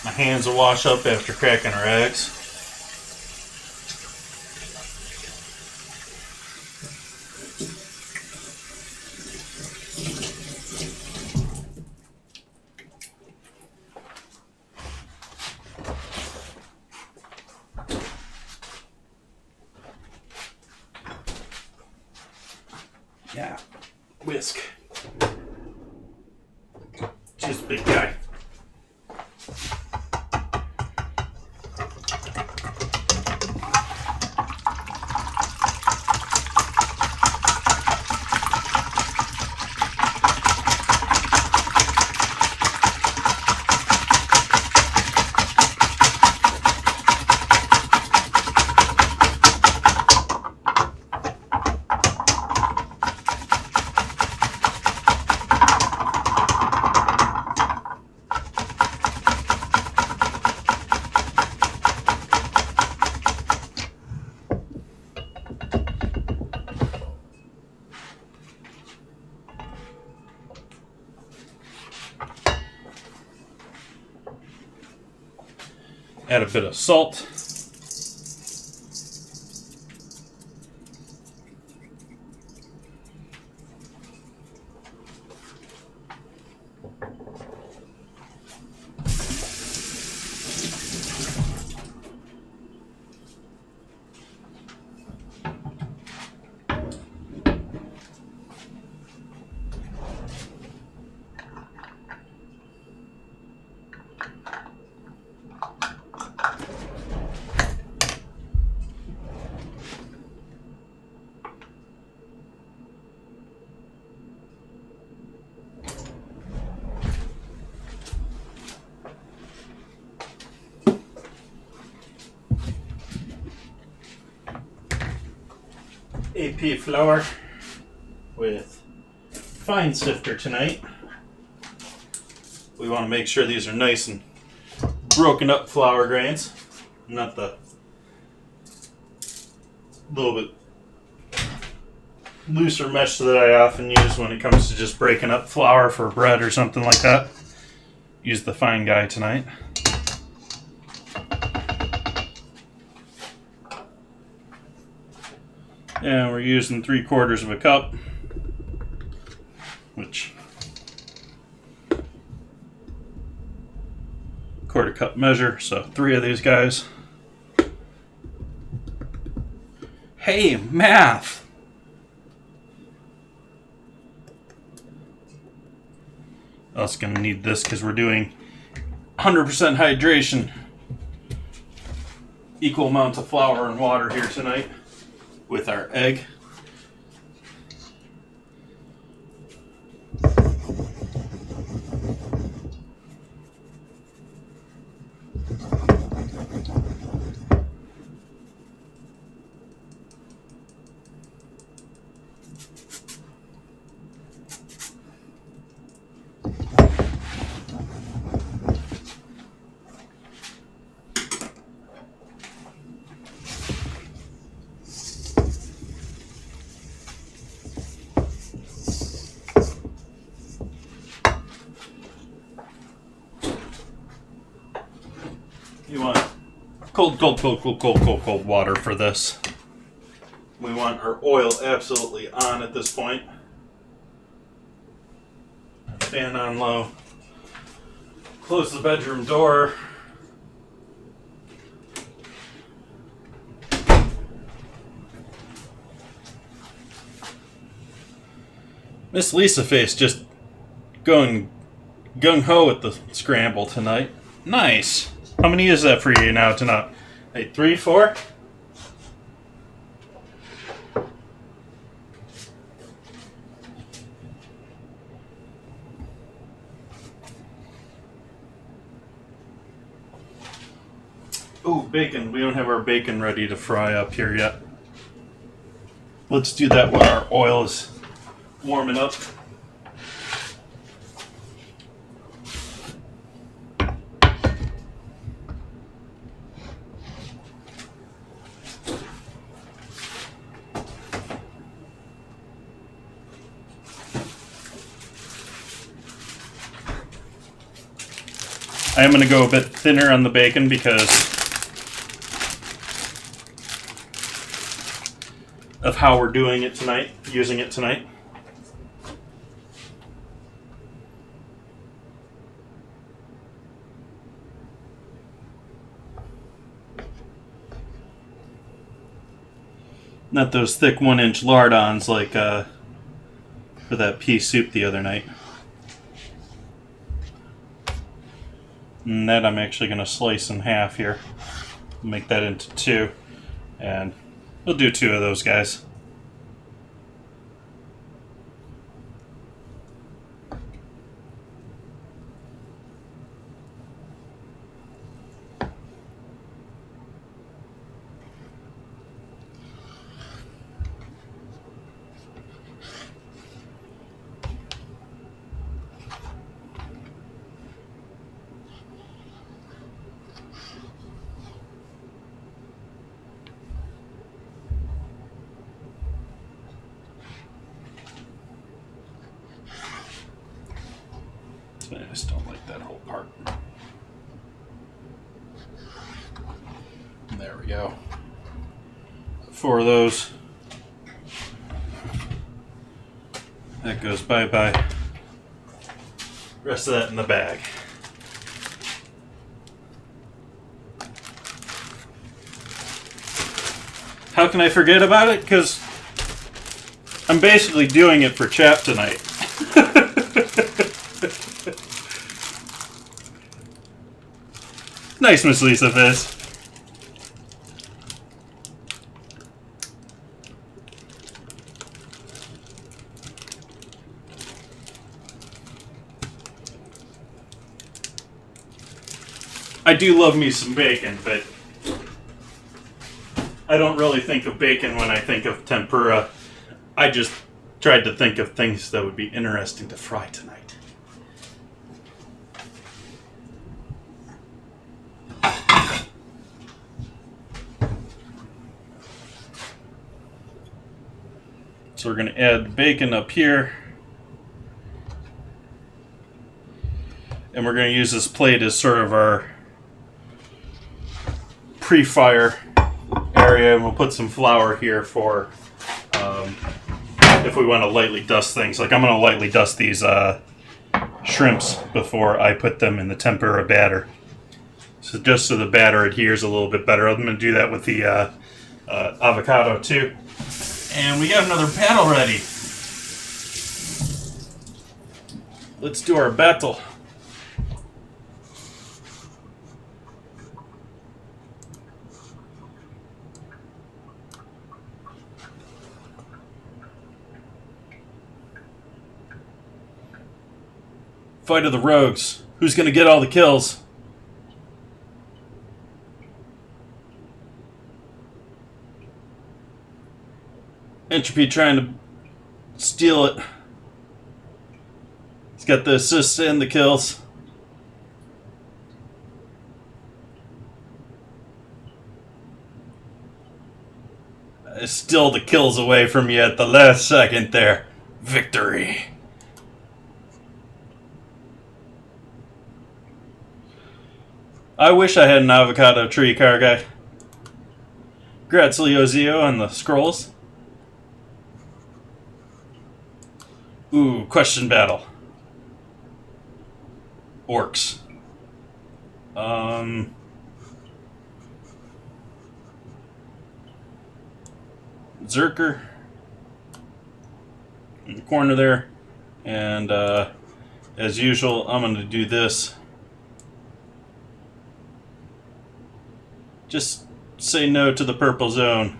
My hands will wash up after cracking our eggs. Yeah, whisk. Just a big guy. Add a bit of salt. AP flour with fine sifter tonight. We want to make sure these are nice and broken up flour grains, not the little bit looser mesh that I often use when it comes to just breaking up flour for bread or something like that. Use the fine guy tonight. And we're using 3/4 of a cup, which 1/4 cup measure, so 3 of these guys. Hey, math! Also gonna need this because we're doing 100% hydration. Equal amounts of flour and water here tonight with our egg. You want cold water for this. We want our oil absolutely on at this point. Fan on low. Close the bedroom door. Miss Lisa Face just going gung-ho with the scramble tonight. Nice. How many is that for you now tonight? Hey, 3, 4? Ooh, bacon. We don't have our bacon ready to fry up here yet. Let's do that when our oil is warming up. I am going to go a bit thinner on the bacon because of how we're doing it tonight, using it tonight. Not those thick 1-inch lardons like for that pea soup the other night. And that I'm actually going to slice in half here. Make that into 2. And we'll do 2 of those guys. I just don't like that whole part. There we go. 4 of those. That goes bye-bye. Rest of that in the bag. How can I forget about it? Because I'm basically doing it for Chap tonight. Nice, Miss Lisa Fizz. I do love me some bacon, but I don't really think of bacon when I think of tempura. I just tried to think of things that would be interesting to fry tonight. So we're going to add bacon up here. And we're going to use this plate as sort of our pre-fire area. And we'll put some flour here for if we want to lightly dust things. Like I'm going to lightly dust these shrimps before I put them in the tempura batter. So just so the batter adheres a little bit better. I'm going to do that with the avocado too. And we got another battle ready. Let's do our battle. Fight of the rogues. Who's going to get all the kills? Entropy trying to steal it. He's got the assists and the kills. Still the kills away from you at the last second there. Victory. I wish I had an avocado tree, car guy. Congrats, Leo Zio, on the scrolls. Ooh, question battle. Orcs. Zerker. In the corner there. And, as usual, I'm going to do this. Just say no to the purple zone.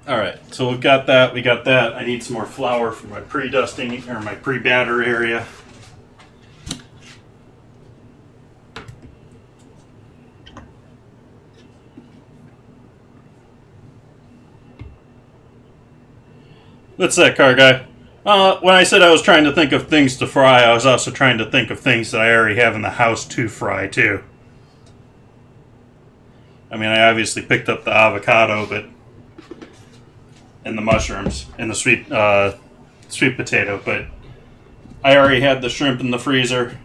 Alright, so we've got that, we got that. I need some more flour for my pre-dusting, or my pre-batter area. What's that, car guy? When I said I was trying to think of things to fry, I was also trying to think of things that I already have in the house to fry, too. I mean, I obviously picked up the avocado, but and the mushrooms and the sweet potato, but I already had the shrimp in the freezer,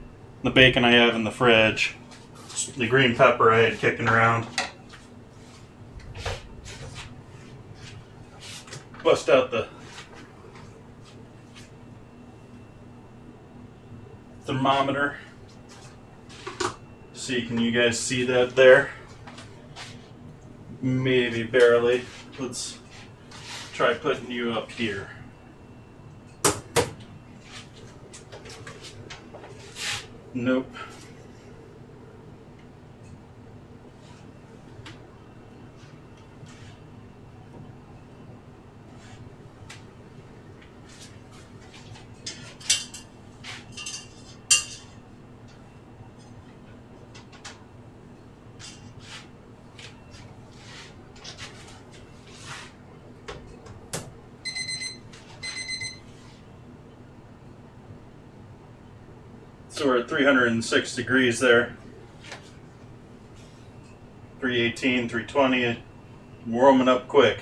the bacon I have in the fridge, the green pepper I had kicking around. Bust out the thermometer. See, can you guys see that there? Maybe barely. Let's try putting you up here. Nope. So we're at 306 degrees there. 318, 320, warming up quick.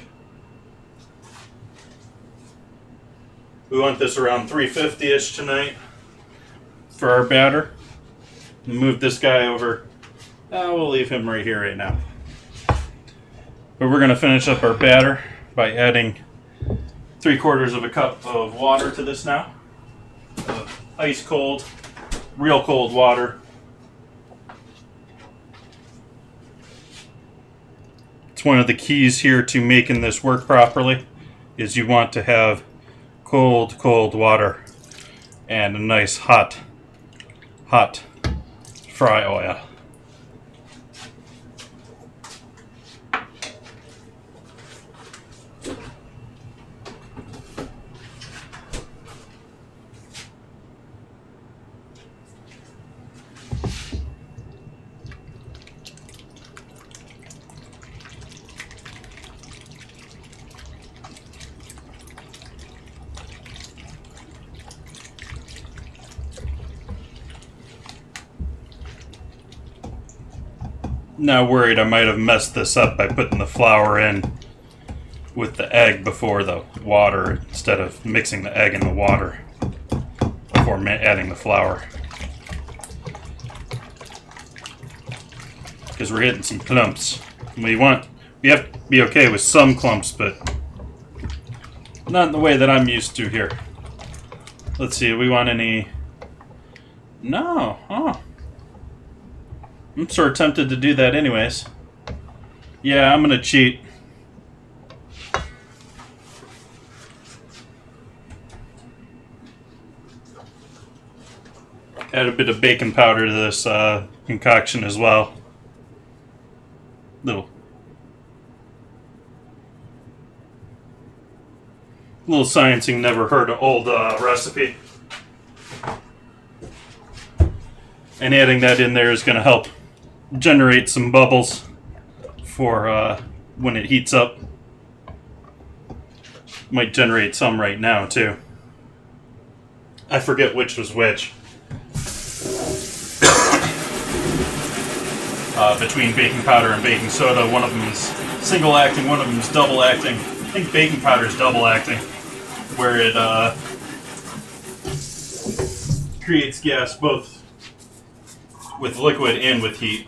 We want this around 350-ish tonight for our batter. Move this guy over. We'll leave him right here right now. But we're going to finish up our batter by adding 3/4 of a cup of water to this now. Ice cold, real cold water. It's one of the keys here to making this work properly is you want to have cold water and a nice hot fry oil. Now worried I might have messed this up by putting the flour in with the egg before the water instead of mixing the egg in the water before adding the flour. Because we're hitting some clumps. We have to be okay with some clumps, but not in the way that I'm used to here. Let's see, do we want any... No, oh. I'm sort of tempted to do that anyways. Yeah, I'm going to cheat. Add a bit of baking powder to this concoction as well. Little sciencing never hurt an old recipe. And adding that in there is going to help generate some bubbles for when it heats up. Might generate some right now too. I forget which was which. Between baking powder and baking soda, one of them is single acting, one of them is double acting. I think baking powder is double acting, where it creates gas both with liquid and with heat.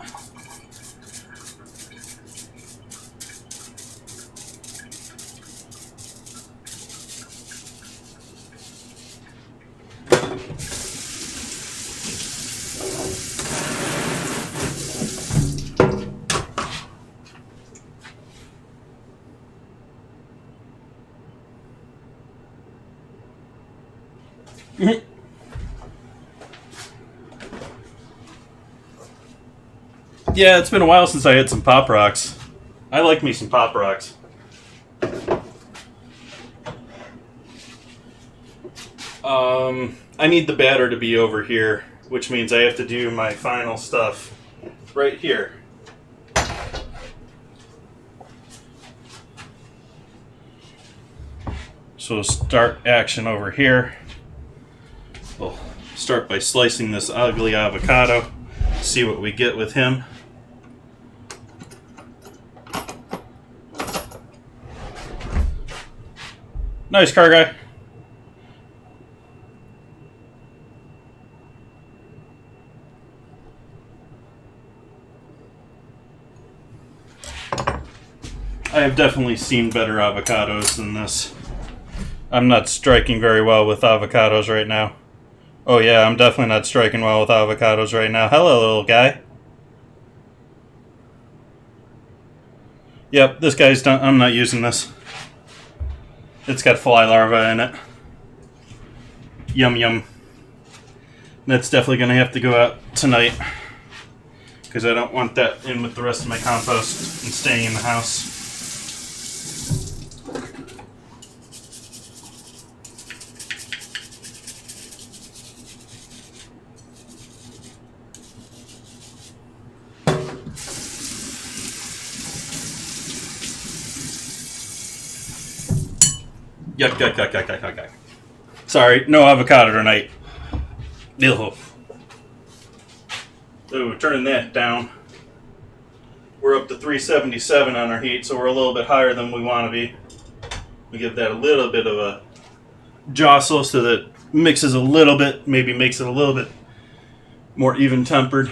Yeah, it's been a while since I had some Pop Rocks. I like me some Pop Rocks. I need the batter to be over here, which means I have to do my final stuff right here. So we'll start action over here. We'll start by slicing this ugly avocado, see what we get with him. Nice, car guy. I have definitely seen better avocados than this. I'm not striking very well with avocados right now. Oh yeah, I'm definitely not striking well with avocados right now. Hello, little guy. Yep, this guy's done. I'm not using this. It's got fly larvae in it. Yum yum. That's definitely going to have to go out tonight, because I don't want that in with the rest of my compost and staying in the house. Yuck, yuck, yuck, yuck, yuck, yuck, yuck. Sorry, no avocado tonight. Ew. Ooh, turning that down. We're up to 377 on our heat, so we're a little bit higher than we want to be. We give that a little bit of a jostle so that it mixes a little bit, maybe makes it a little bit more even tempered.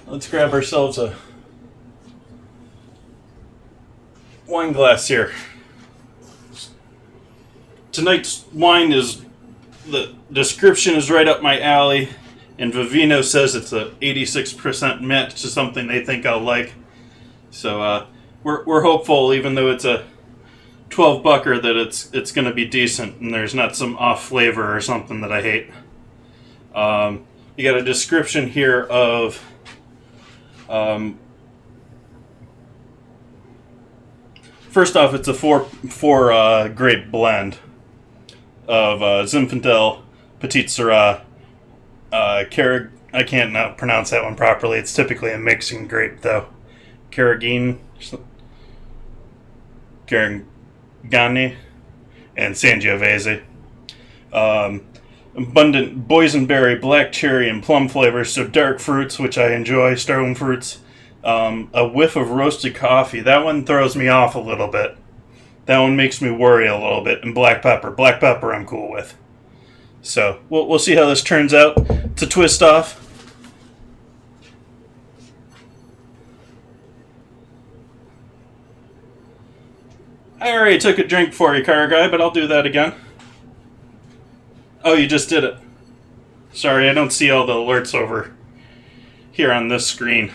Let's grab ourselves a wine glass here. Tonight's wine is, the description is right up my alley, and Vivino says it's a 86% mint, which is something they think I'll like. So we're hopeful, even though it's a 12 bucker, that it's going to be decent and there's not some off flavor or something that I hate. You got a description here of first off, it's a four grape blend of Zinfandel, Petit Syrah, Carrag. I can't not pronounce that one properly. It's typically a mixing grape, though. Carragini, and Sangiovese. Abundant boysenberry, black cherry, and plum flavors, so dark fruits, which I enjoy, stone fruits. A whiff of roasted coffee. That one throws me off a little bit. That one makes me worry a little bit. And black pepper. Black pepper I'm cool with. So, we'll see how this turns out. It's a twist off. I already took a drink for you, car guy, but I'll do that again. Oh, you just did it. Sorry, I don't see all the alerts over here on this screen.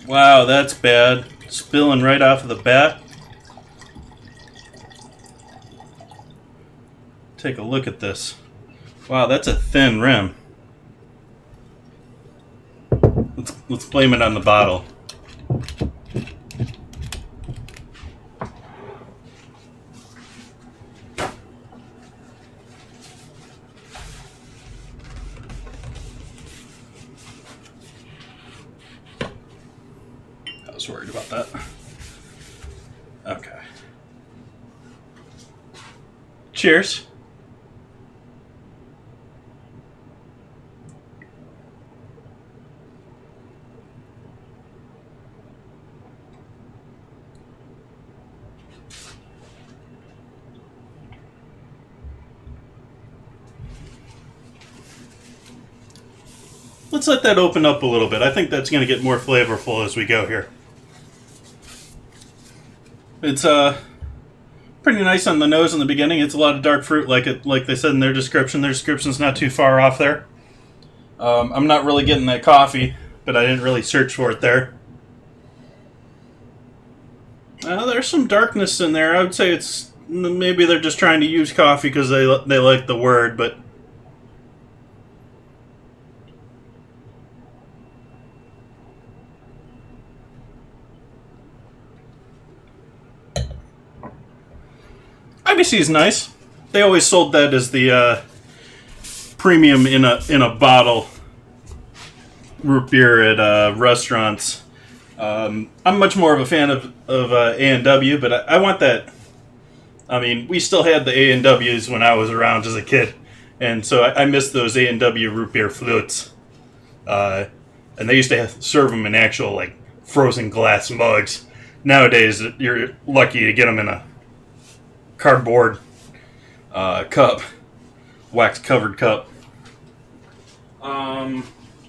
Wow, that's bad. Spilling right off of the bat. Take a look at this. Wow, that's a thin rim. Let's blame it on the bottle. I was worried about that. Okay. Cheers. Let's let that open up a little bit. I think that's going to get more flavorful as we go here. It's pretty nice on the nose in the beginning. It's a lot of dark fruit, like they said in their description. Their description's not too far off there. I'm not really getting that coffee, but I didn't really search for it there. There's some darkness in there. I would say it's maybe they're just trying to use coffee because they like the word, but IBC is nice. They always sold that as the premium in a bottle root beer at restaurants. I'm much more of a fan of A&W, but I want that. I mean, we still had the A&Ws when I was around as a kid, and so I miss those A&W root beer flutes. And they used to serve them in actual like frozen glass mugs. Nowadays, you're lucky to get them in a cardboard cup, wax-covered cup.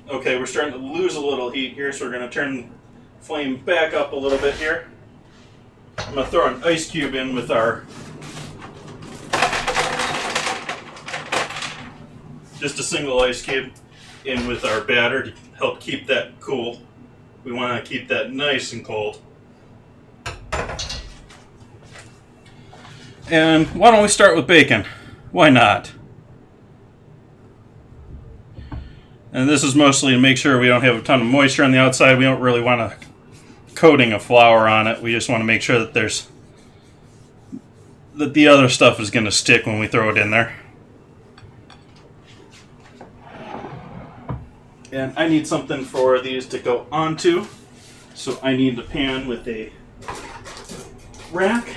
Okay, we're starting to lose a little heat here, so we're going to turn the flame back up a little bit here. I'm going to throw an ice cube in with just a single ice cube in with our batter to help keep that cool. We want to keep that nice and cold. And why don't we start with bacon? Why not? And this is mostly to make sure we don't have a ton of moisture on the outside. We don't really want a coating of flour on it. We just want to make sure that the other stuff is going to stick when we throw it in there. And I need something for these to go onto. So I need the pan with a rack.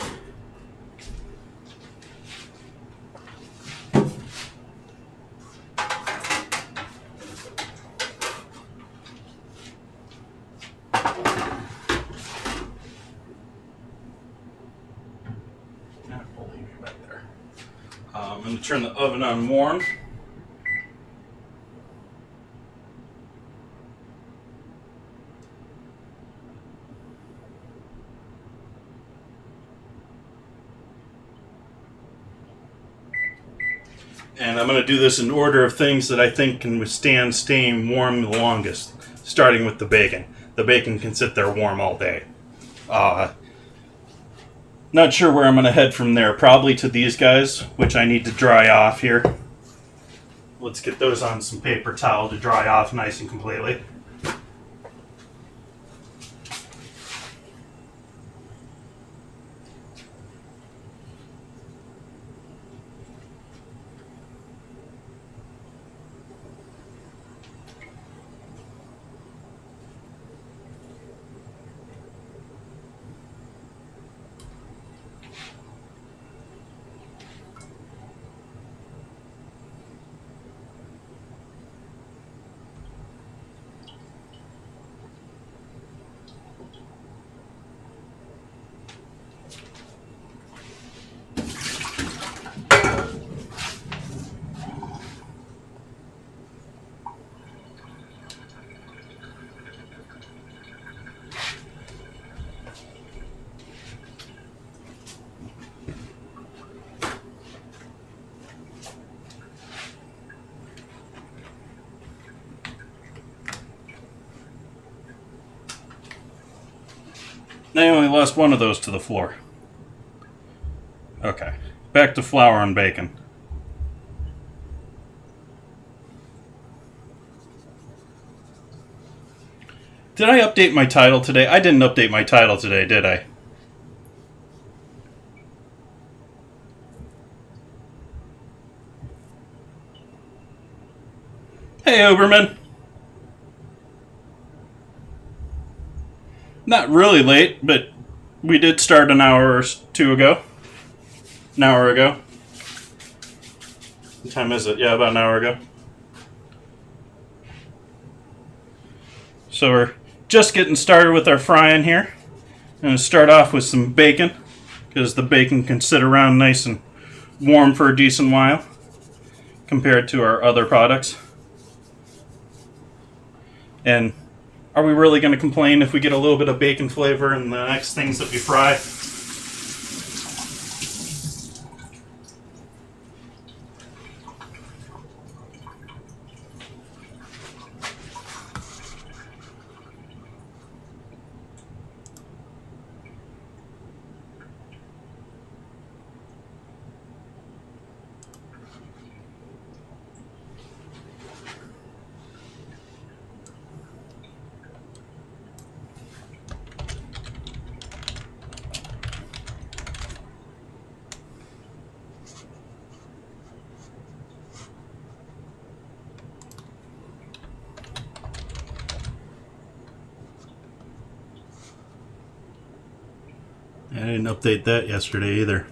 I'm going to turn the oven on warm. And I'm going to do this in order of things that I think can withstand staying warm the longest, starting with the bacon. The bacon can sit there warm all day. Not sure where I'm going to head from there. Probably to these guys, which I need to dry off here. Let's get those on some paper towel to dry off nice and completely. I only lost one of those to the floor. Okay, back to flour and bacon. Did I update my title today? I didn't update my title today, did I? Hey, Oberman. Not really late, but we did start an hour or two ago. An hour ago. What time is it? Yeah, about an hour ago. So we're just getting started with our frying here. I'm going to start off with some bacon, because the bacon can sit around nice and warm for a decent while compared to our other products. And are we really going to complain if we get a little bit of bacon flavor in the next things that we fry? I didn't update that yesterday either.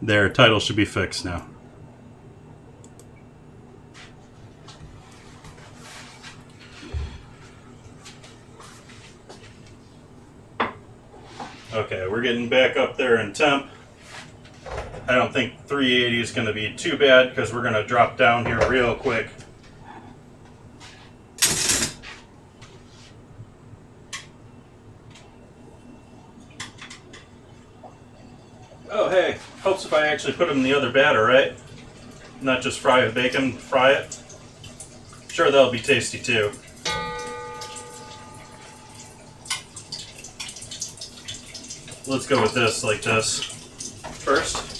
Their title should be fixed now. Okay, we're getting back up there in temp. I don't think 380 is going to be too bad because we're going to drop down here real quick. Oh hey, helps if I actually put them in the other batter, right? Not just fry the bacon, fry it. Sure, that'll be tasty too. Let's go with this like this first.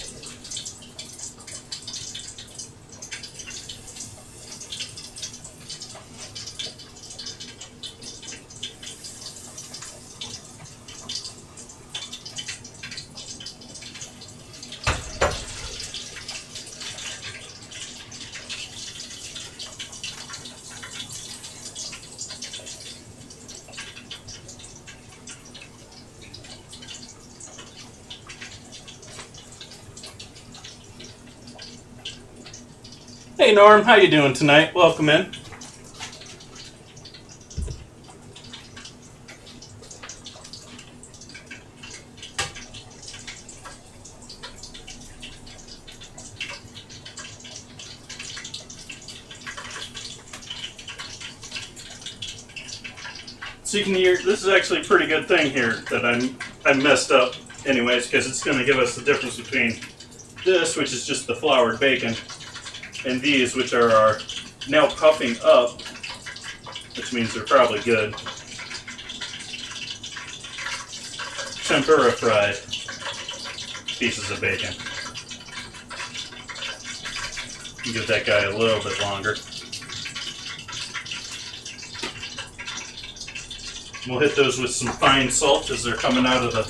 Hey Norm, how you doing tonight? Welcome in. So you can hear, this is actually a pretty good thing here that I messed up anyways, because it's going to give us the difference between this, which is just the floured bacon, and these, which are our now puffing up, which means they're probably good. Tempura fried pieces of bacon. Give that guy a little bit longer. We'll hit those with some fine salt as they're coming out of the...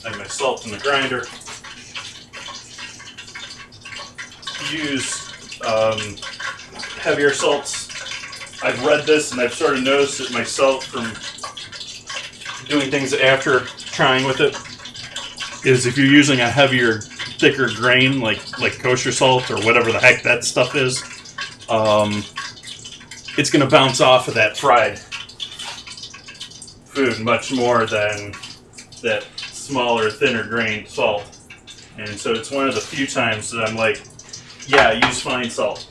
I have my salt in the grinder. Use heavier salts. I've read this and I've sort of noticed it myself from doing things after trying with it, is if you're using a heavier, thicker grain like kosher salt or whatever the heck that stuff is, it's going to bounce off of that fried food much more than that smaller, thinner grained salt. And so it's one of the few times that I'm like, yeah, use fine salt.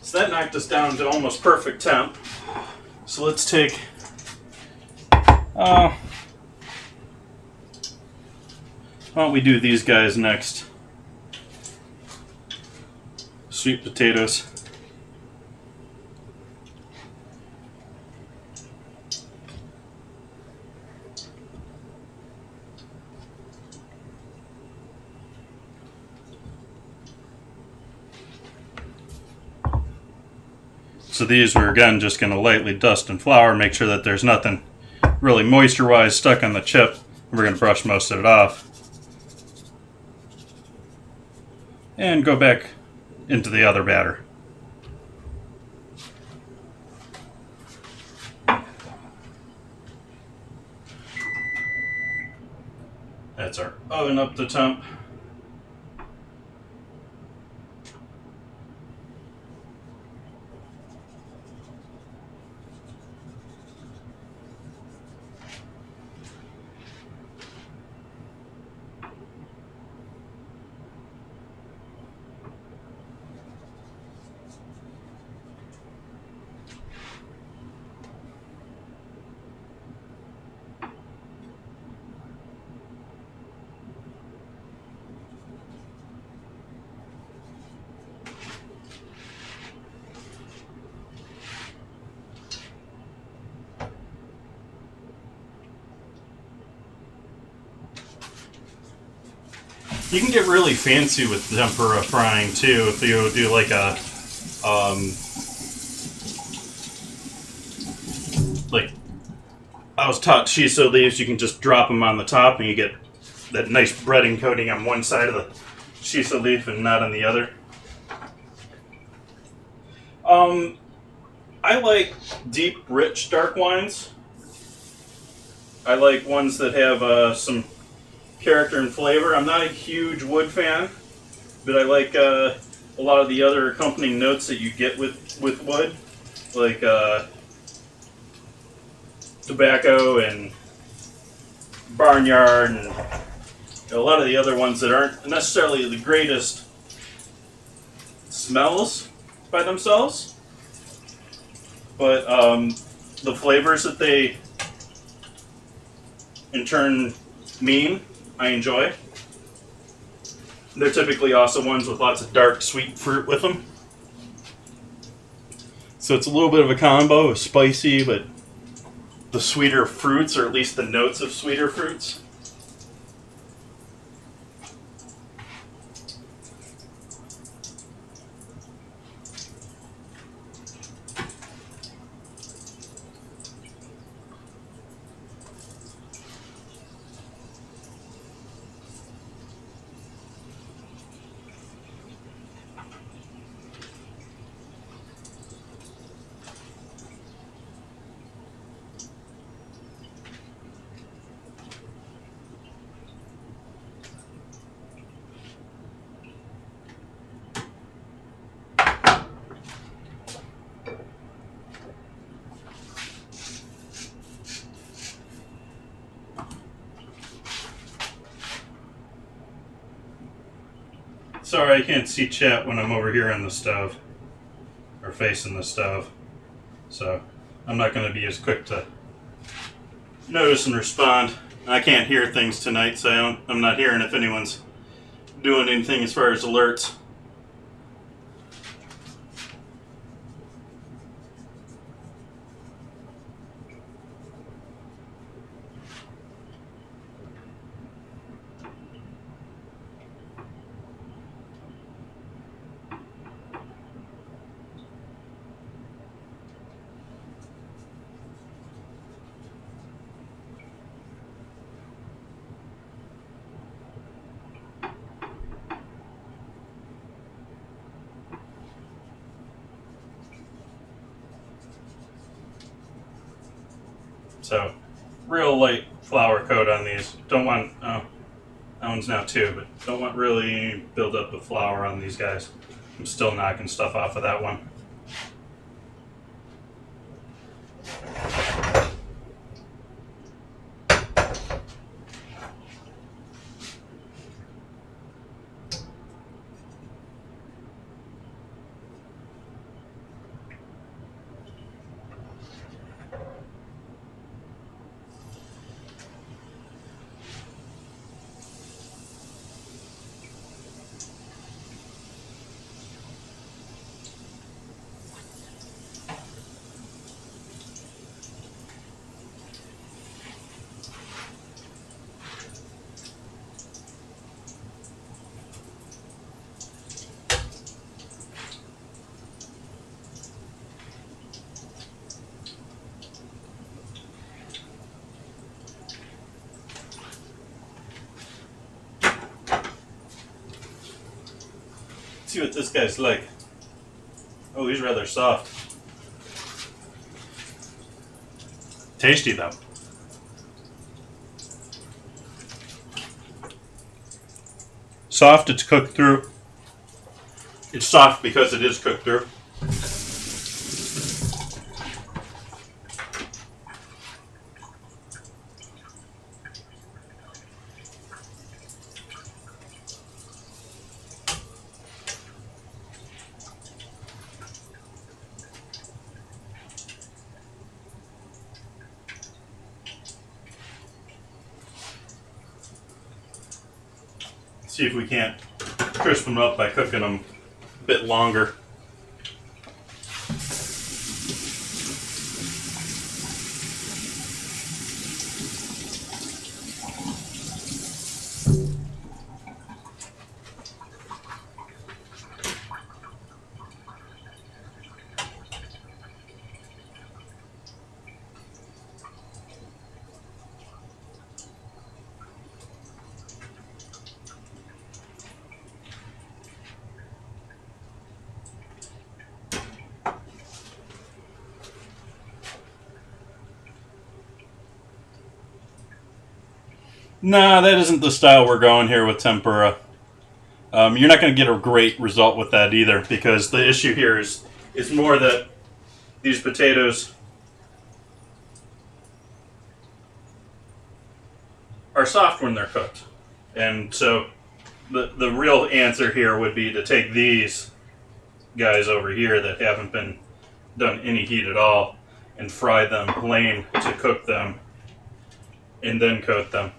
So that knocked us down to almost perfect temp. So let's take why don't we do these guys next? Sweet potatoes. So these we're again just going to lightly dust and flour, make sure that there's nothing really moisture-wise stuck on the chip. We're going to brush most of it off. And go back into the other batter. That's our oven up to temp. You can get really fancy with tempura frying too if you do like a like I was taught shiso leaves. You can just drop them on the top and you get that nice breading coating on one side of the shiso leaf and not on the other. I like deep, rich, dark wines. I like ones that have some character and flavor. I'm not a huge wood fan, but I like a lot of the other accompanying notes that you get with wood, like tobacco and barnyard and a lot of the other ones that aren't necessarily the greatest smells by themselves, but the flavors that they in turn mean, I enjoy. They're typically also ones with lots of dark, sweet fruit with them. So it's a little bit of a combo of spicy, but the sweeter fruits, or at least the notes of sweeter fruits. Sorry, I can't see chat when I'm over here on the stove, or facing the stove, so I'm not going to be as quick to notice and respond. I can't hear things tonight, so I'm not hearing if anyone's doing anything as far as alerts. So, real light flour coat on these. Don't want, oh, that one's now 2, but don't want really build up the flour on these guys. I'm still knocking stuff off of that one. See what this guy's like. Oh, he's rather soft. Tasty though. Soft, it's cooked through. It's soft because it is cooked through. See if we can't crisp them up by cooking them a bit longer. Nah, that isn't the style we're going here with tempura. You're not going to get a great result with that either, because the issue here is more that these potatoes are soft when they're cooked. And so the real answer here would be to take these guys over here that haven't been done any heat at all and fry them plain to cook them and then coat them.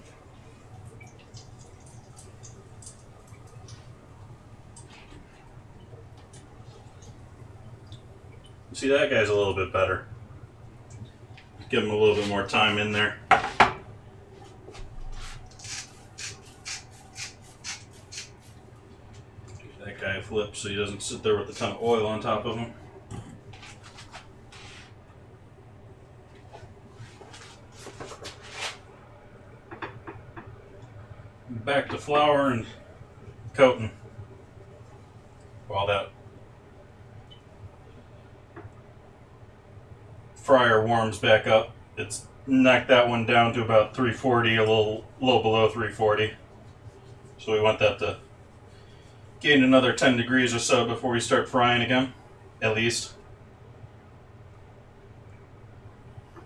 See, that guy's a little bit better. Give him a little bit more time in there. Give that guy a flip so he doesn't sit there with a ton of oil on top of him. Back to flour and coating while that fryer warms back up. It's knocked that one down to about 340, a little below 340. So we want that to gain another 10 degrees or so before we start frying again, at least.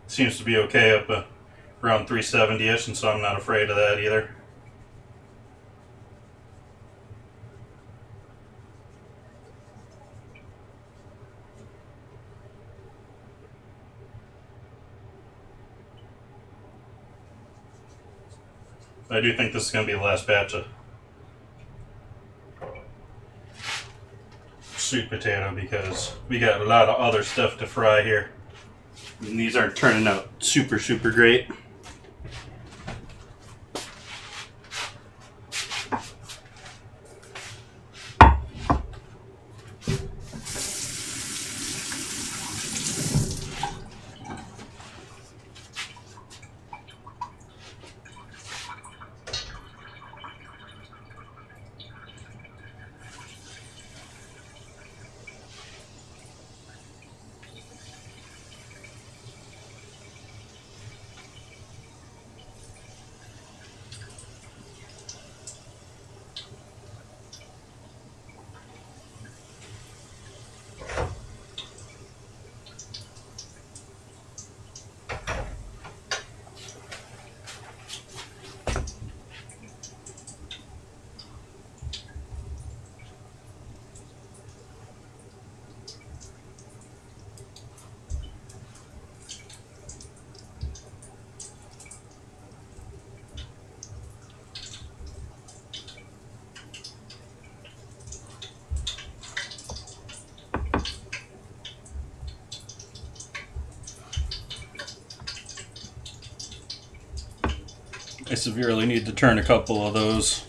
Seems to be okay up around 370-ish, and so I'm not afraid of that either. I do think this is going to be the last batch of sweet potato because we got a lot of other stuff to fry here. And these aren't turning out super great. I severely need to turn a couple of those.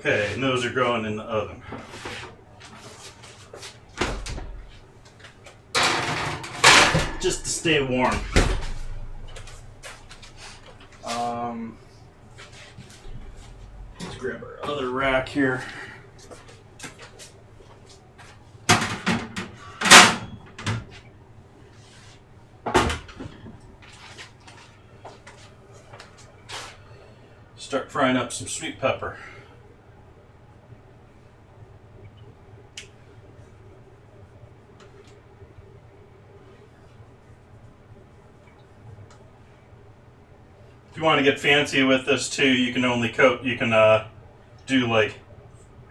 Okay, and those are going in the oven. Just to stay warm. Let's grab our other rack here. Start frying up some sweet pepper. If you want to get fancy with this too, you can only coat, you can do like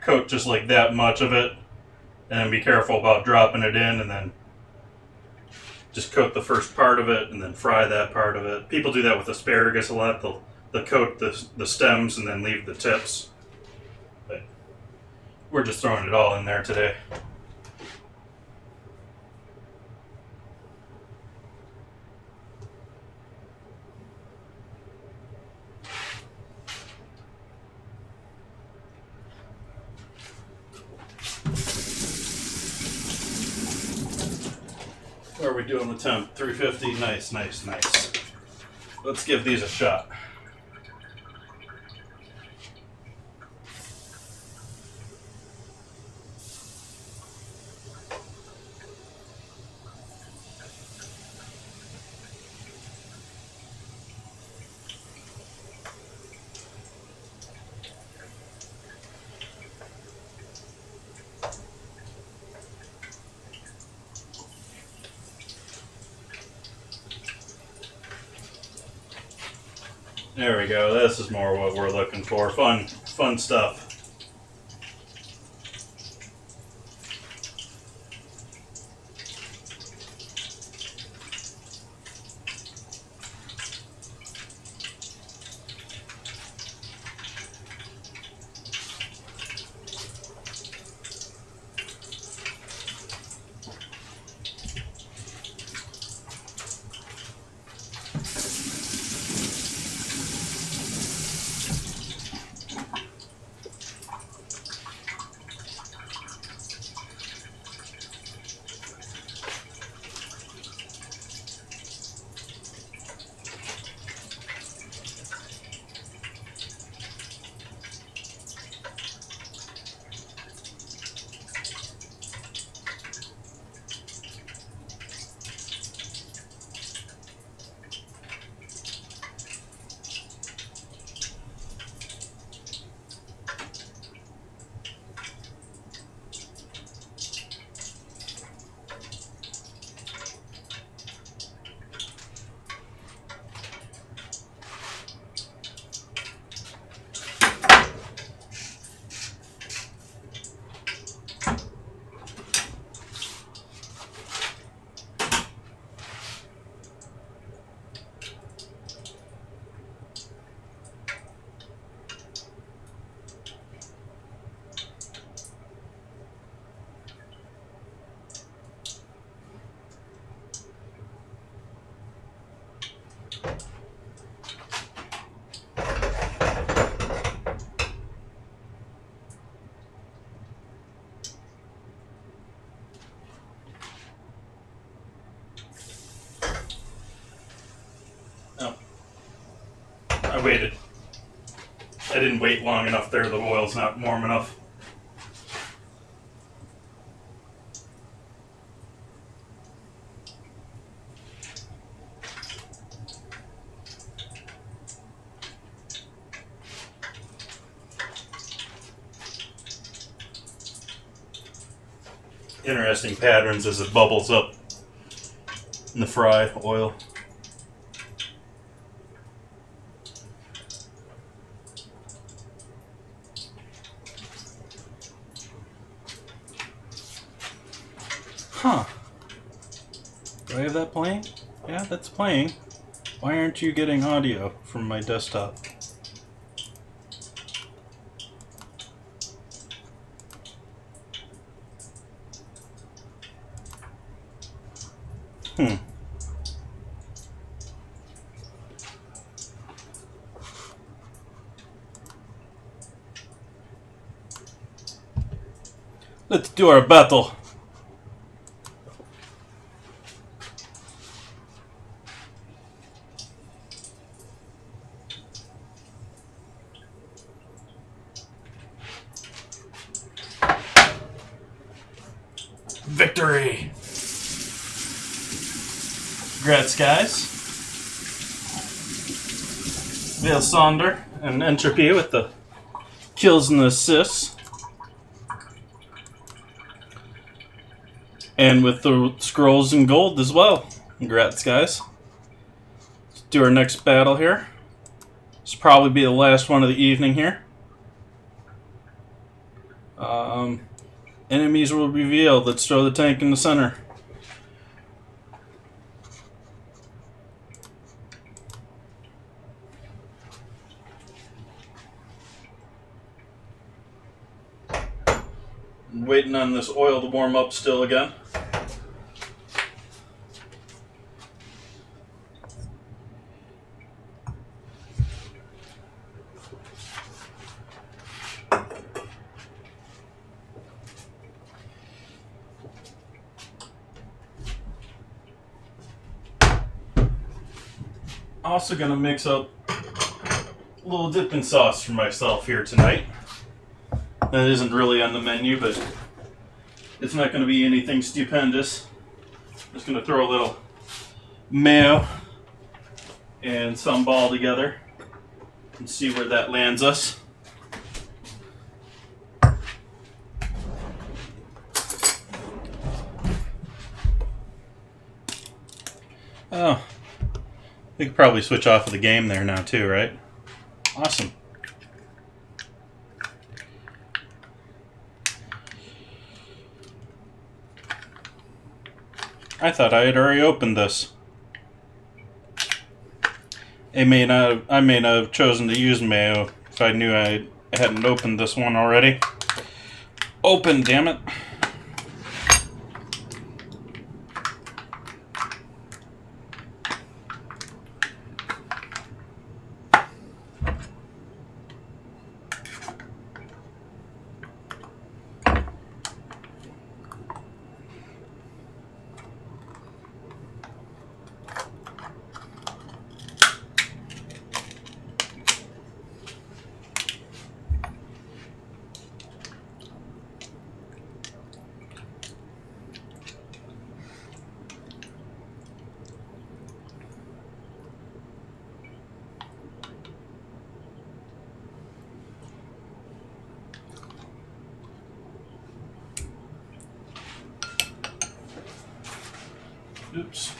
coat just like that much of it, and then be careful about dropping it in, and then just coat the first part of it and then fry that part of it. People do that with asparagus a lot. They'll coat the stems and then leave the tips. But we're just throwing it all in there today. What are we doing the temp? 350. Nice, nice, nice. Let's give these a shot. There we go. This is more what we're looking for. Fun stuff. I waited. I didn't wait long enough there. The oil's not warm enough. Interesting patterns as it bubbles up in the fry oil. Huh. Do I have that playing? Yeah, that's playing. Why aren't you getting audio from my desktop? Let's do our battle. Victory! Congrats, guys. Vale Sonder and Entropy with the kills and the assists. And with the scrolls and gold as well. Congrats, guys. Let's do our next battle here. This will probably be the last one of the evening here. Enemies will be revealed. Let's throw the tank in the center. I'm waiting on this oil to warm up still again. Also gonna mix up a little dipping sauce for myself here tonight. That isn't really on the menu, but it's not gonna be anything stupendous. Just gonna throw a little mayo and sambal together and see where that lands us. Oh. We could probably switch off of the game there now too, right? Awesome. I thought I had already opened this. I may not have chosen to use mayo if I knew I hadn't opened this one already. Open, damn it. Oops.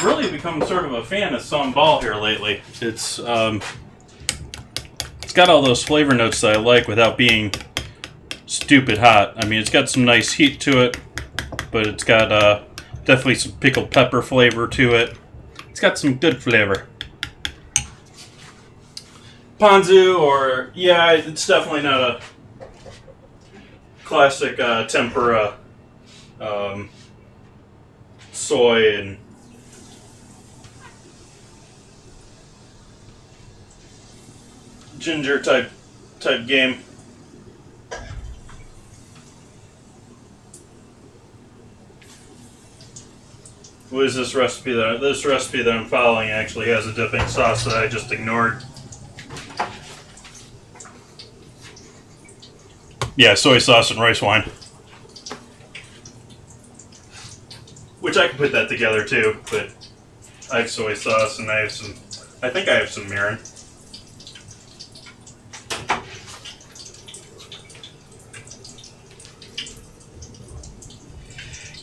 Really become sort of a fan of sambal here lately. It's got all those flavor notes that I like without being stupid hot. I mean, it's got some nice heat to it, but it's got definitely some pickled pepper flavor to it. It's got some good flavor. Ponzu, or yeah, it's definitely not a classic tempura soy and ginger type game. What is this recipe that I'm following actually has a dipping sauce that I just ignored. Yeah, soy sauce and rice wine. Which I can put that together too, but I have soy sauce and I think I have some mirin.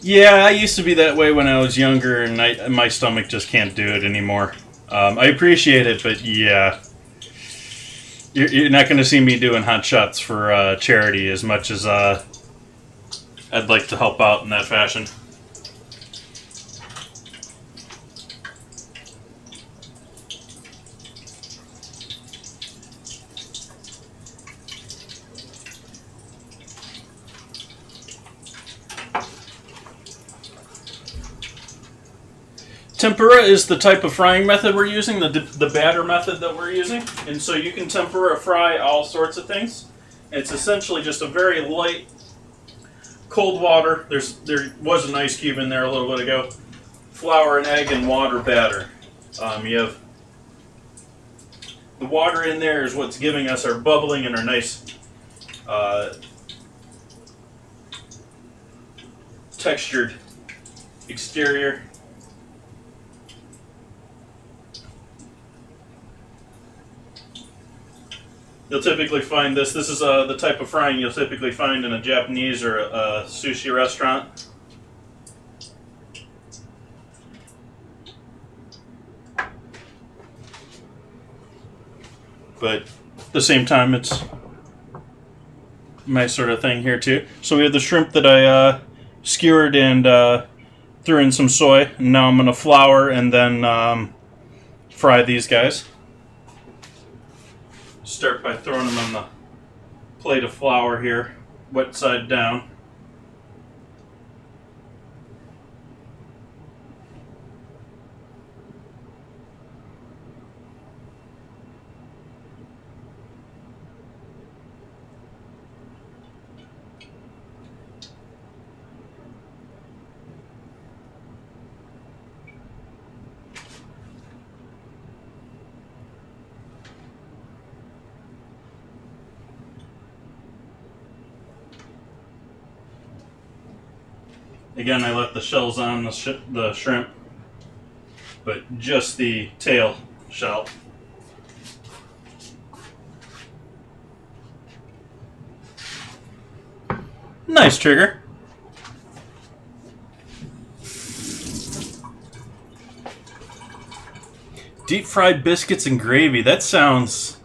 Yeah, I used to be that way when I was younger, and my stomach just can't do it anymore. I appreciate it, but yeah. You're not going to see me doing hot shots for charity as much as I'd like to help out in that fashion. Tempura is the type of frying method we're using, the batter method that we're using. And so you can tempura fry all sorts of things. It's essentially just a very light, cold water. There was an ice cube in there a little bit ago. Flour and egg and water batter. You have the water in there is what's giving us our bubbling and our nice textured exterior. You'll typically find this. This is the type of frying you'll typically find in a Japanese or a sushi restaurant. But at the same time, it's my sort of thing here too. So we have the shrimp that I skewered and threw in some soy. And now I'm going to flour and then fry these guys. Start by throwing them on the plate of flour here, wet side down. Again, I left the shells on the shrimp, but just the tail shell. Nice trigger. Deep fried biscuits and gravy. That sounds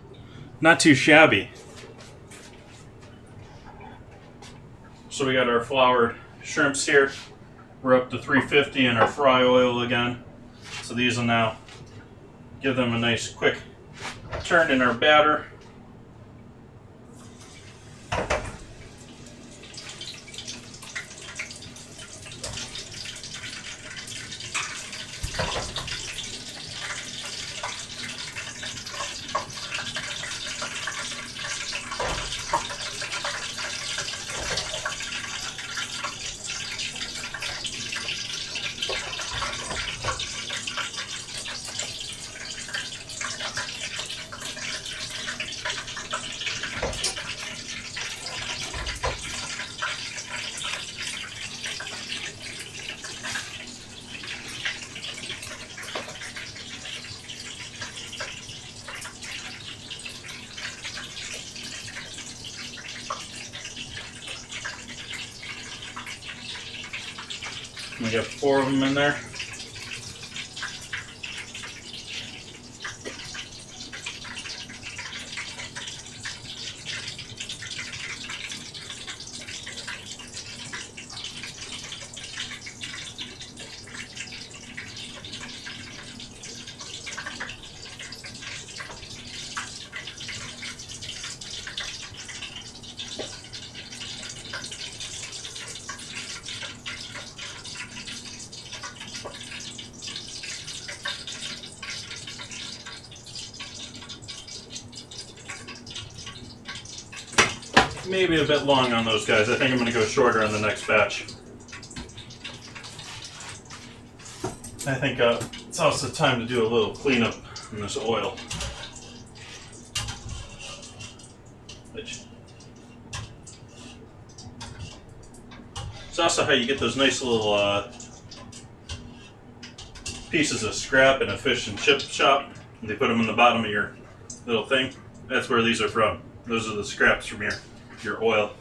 not too shabby. So we got our floured shrimps here. We're up to 350 in our fry oil again. So these will now give them a nice quick turn in our batter. We got 4 of them in there. Maybe a bit long on those guys. I think I'm going to go shorter on the next batch. I think it's also time to do a little cleanup in this oil. It's also how you get those nice little pieces of scrap in a fish and chip shop. They put them in the bottom of your little thing. That's where these are from. Those are the scraps from your oil.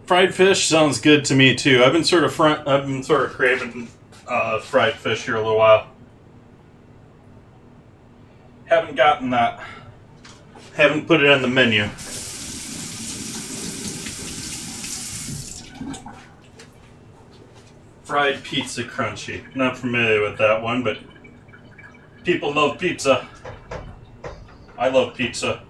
Fried fish sounds good to me too. I've been sort of craving fried fish here a little while. Haven't gotten that. Haven't put it on the menu. Fried pizza crunchy. Not familiar with that one, but people love pizza. I love pizza.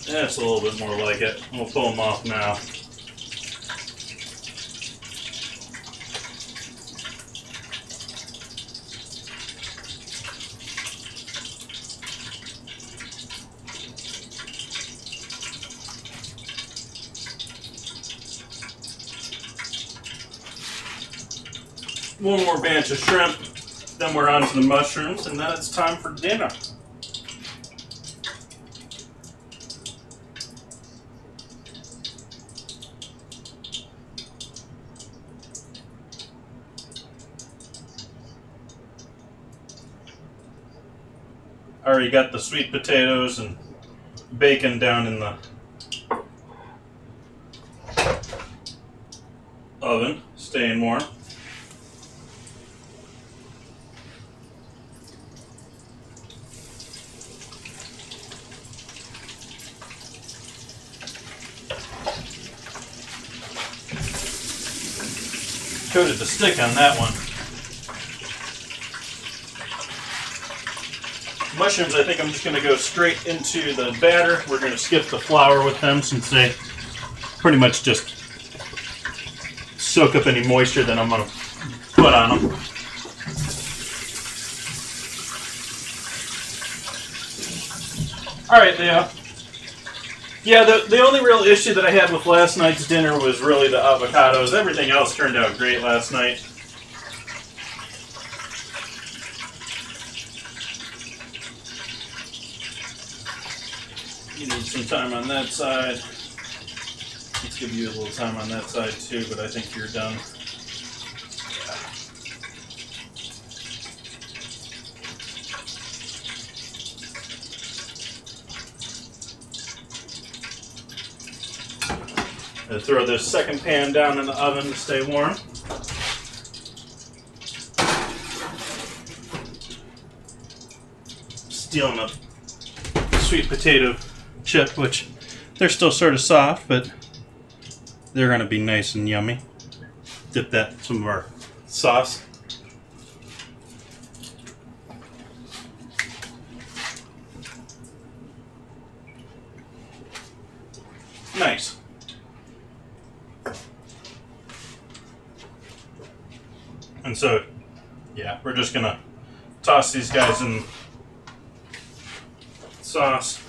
That's a little bit more like it. We'll pull them off now. One more batch of shrimp, then we're on to the mushrooms, and then it's time for dinner. I already got the sweet potatoes and bacon down in the oven, staying warm. Coated the stick on that one. Mushrooms, I think I'm just going to go straight into the batter. We're going to skip the flour with them since they pretty much just soak up any moisture that I'm going to put on them. Alright, yeah, the only real issue that I had with last night's dinner was really the avocados. Everything else turned out great last night. You need some time on that side. Let's give you a little time on that side too, but I think you're done. Yeah. Throw this second pan down in the oven to stay warm. Stealing a sweet potato chip, which they're still sort of soft, but they're going to be nice and yummy. Dip that in some of our sauce. Nice. And so, yeah, we're just going to toss these guys in sauce.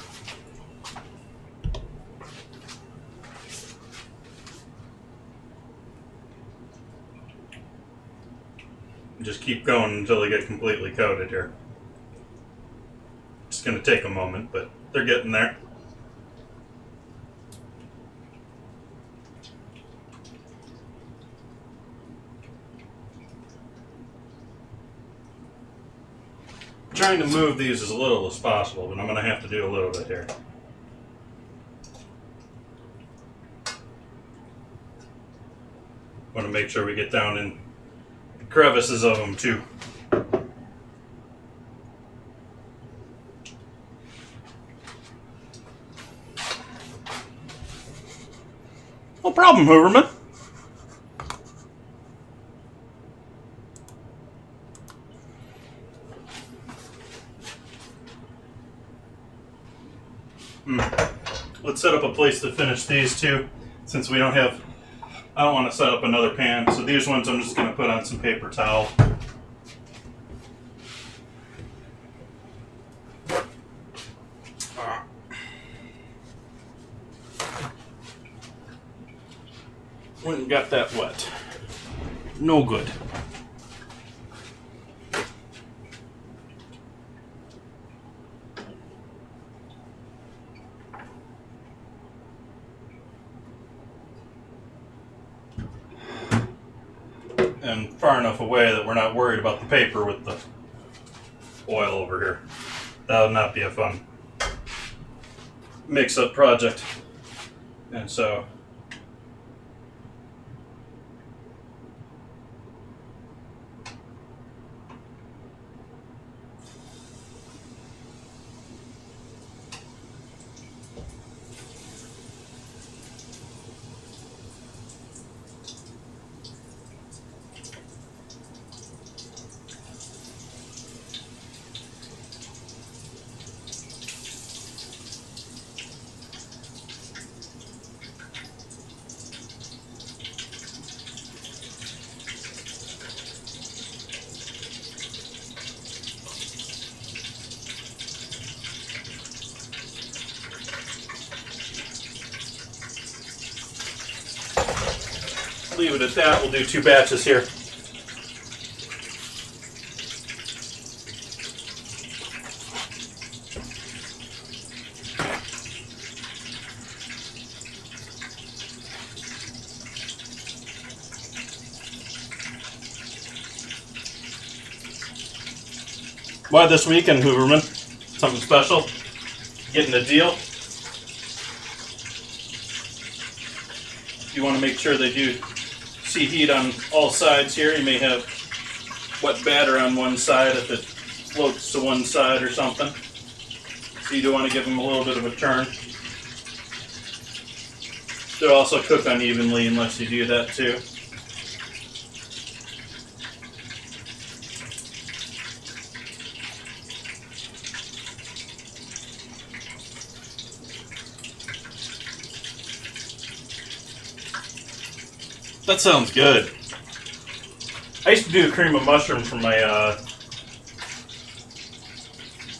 Just keep going until they get completely coated here. It's going to take a moment, but they're getting there. I'm trying to move these as little as possible, but I'm going to have to do a little bit here. Want to make sure we get down in crevices of them too. No problem, Hooverman. set up a place to finish these too, since we don't have, I don't want to set up another pan. So these ones I'm just going to put on some paper towel. Went and got that wet. No good. And far enough away that we're not worried about the paper with the oil over here. That would not be a fun mix-up project. And so leave it at that. We'll do 2 batches here. Why this week in Hooverman? Something special? Getting a deal? You want to make sure they do see heat on all sides here. You may have wet batter on one side if it floats to one side or something. So you do want to give them a little bit of a turn. They'll also cook unevenly unless you do that too. That sounds good. I used to do a cream of mushroom for my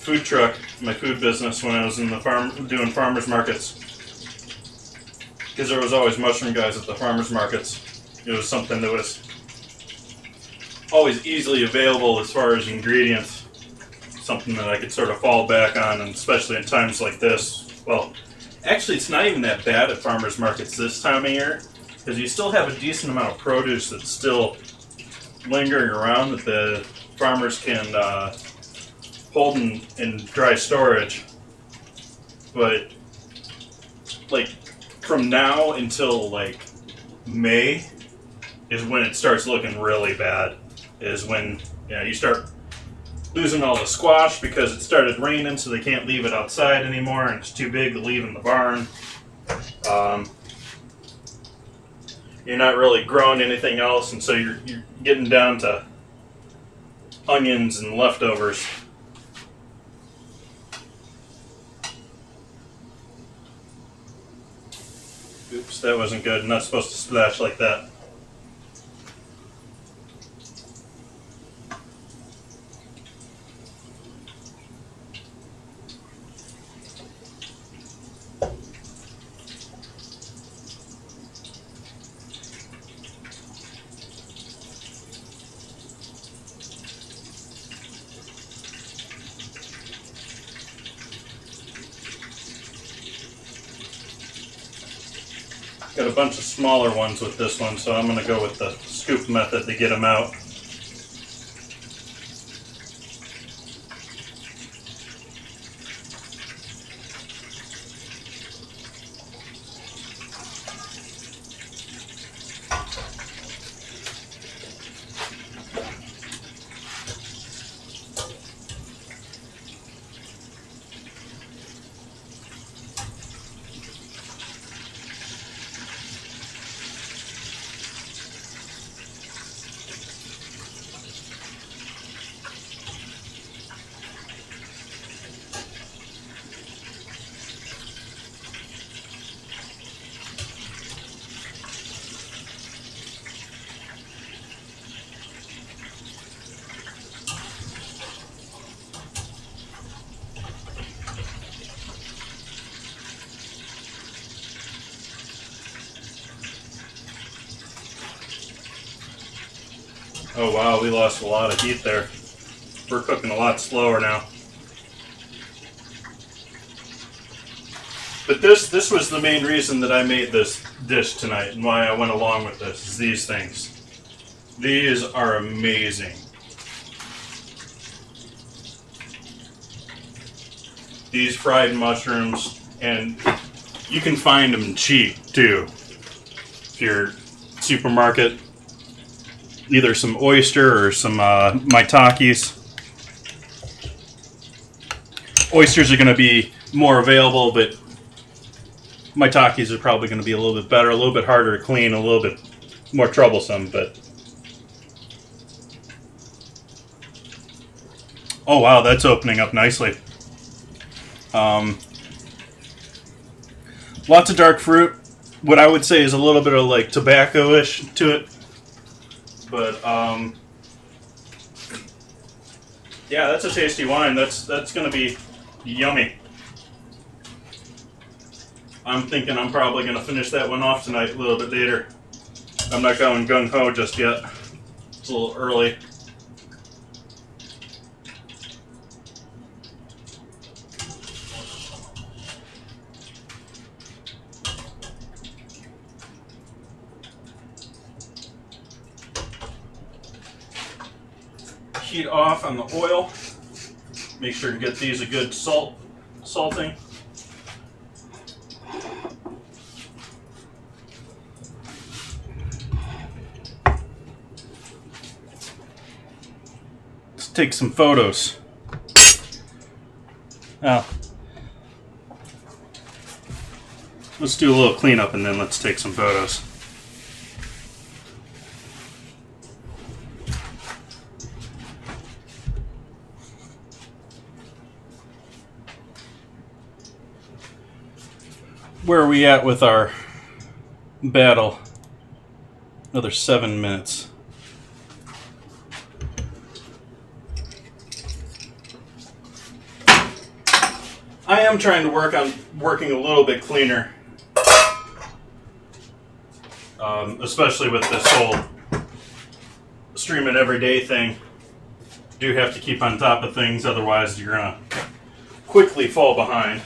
food truck, my food business, when I was in the farm doing farmers markets. Because there was always mushroom guys at the farmers markets. It was something that was always easily available as far as ingredients. Something that I could sort of fall back on, and especially in times like this. Well, actually, it's not even that bad at farmers markets this time of year. Because you still have a decent amount of produce that's still lingering around that the farmers can hold in dry storage. But, like, from now until, like, May is when it starts looking really bad. Is when, you know, you start losing all the squash because it started raining, so they can't leave it outside anymore, and it's too big to leave in the barn. You're not really growing anything else, and so you're getting down to onions and leftovers. Oops, that wasn't good. I'm not supposed to splash like that. Got a bunch of smaller ones with this one, so I'm going to go with the scoop method to get them out. Oh wow, we lost a lot of heat there. We're cooking a lot slower now. But this was the main reason that I made this dish tonight and why I went along with this, is these things. These are amazing. These fried mushrooms, and you can find them cheap too. If you're supermarket, either some oyster or some maitakes. Oysters are going to be more available, but maitakes are probably going to be a little bit better, a little bit harder to clean, a little bit more troublesome, but oh wow, that's opening up nicely. Lots of dark fruit. What I would say is a little bit of like tobacco-ish to it. But yeah, that's a tasty wine. That's going to be yummy. I'm thinking I'm probably going to finish that one off tonight a little bit later. I'm not going gung-ho just yet. It's a little early. Heat off on the oil. Make sure to get these a good salting. Let's take some photos. Now, let's do a little cleanup and then let's take some photos. Where are we at with our battle? Another 7 minutes. I am trying to work on working a little bit cleaner. Especially with this whole streaming everyday thing. You do have to keep on top of things, otherwise you're gonna quickly fall behind.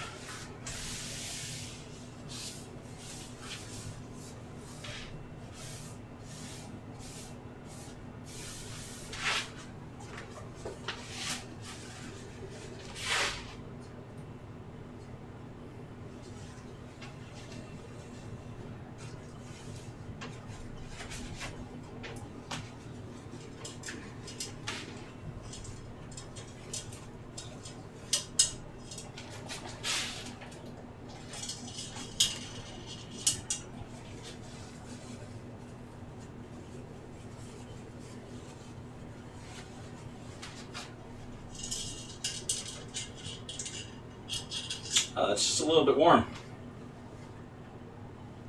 It's just a little bit warm.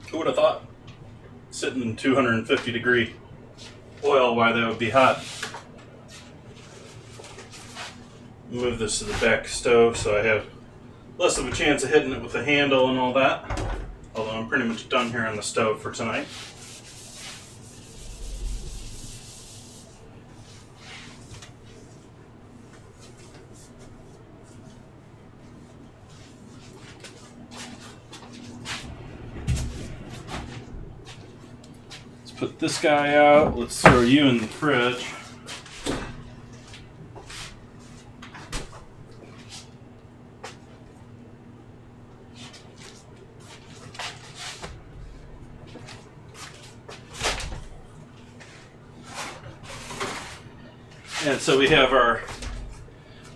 Who would have thought? Sitting in 250 degree oil, why that would be hot. Move this to the back stove so I have less of a chance of hitting it with the handle and all that. Although I'm pretty much done here on the stove for tonight. Put this guy out. Let's throw you in the fridge. And so we have our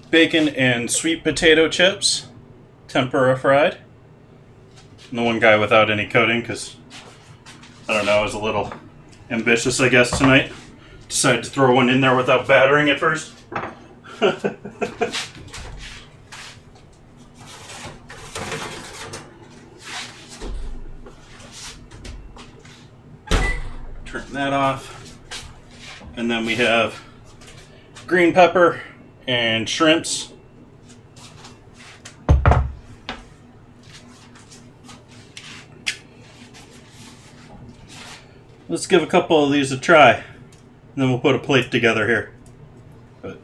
bacon and sweet potato chips, tempura fried. And the one guy without any coating because, I don't know, I was a little ambitious, I guess, tonight. Decided to throw one in there without battering it first. Turn that off. And then we have green pepper and shrimps. Let's give a couple of these a try. then we'll put a plate together here. But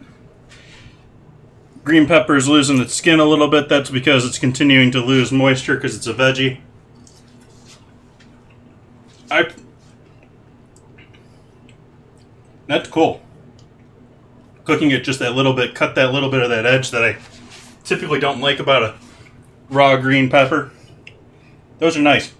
green pepper is losing its skin a little bit. That's because it's continuing to lose moisture because it's a veggie. That's cool. Cooking it just that little bit, cut that little bit of that edge that I typically don't like about a raw green pepper. Those are nice.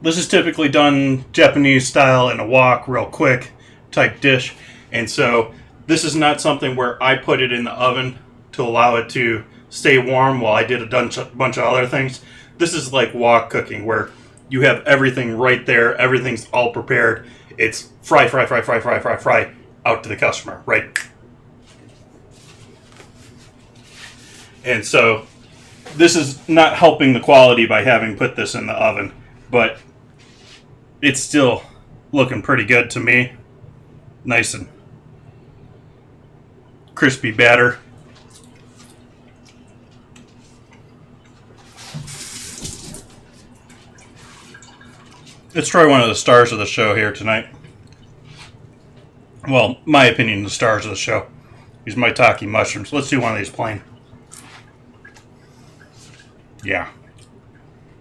This is typically done Japanese style in a wok, real quick type dish. And so this is not something where I put it in the oven to allow it to stay warm while I did a bunch of other things. This is like wok cooking where you have everything right there. Everything's all prepared. It's fry, out to the customer, right? And so this is not helping the quality by having put this in the oven, but it's still looking pretty good to me. Nice and crispy batter. Let's try one of the stars of the show here tonight. Well, my opinion, the stars of the show. These maitake mushrooms. Let's do one of these plain. Yeah.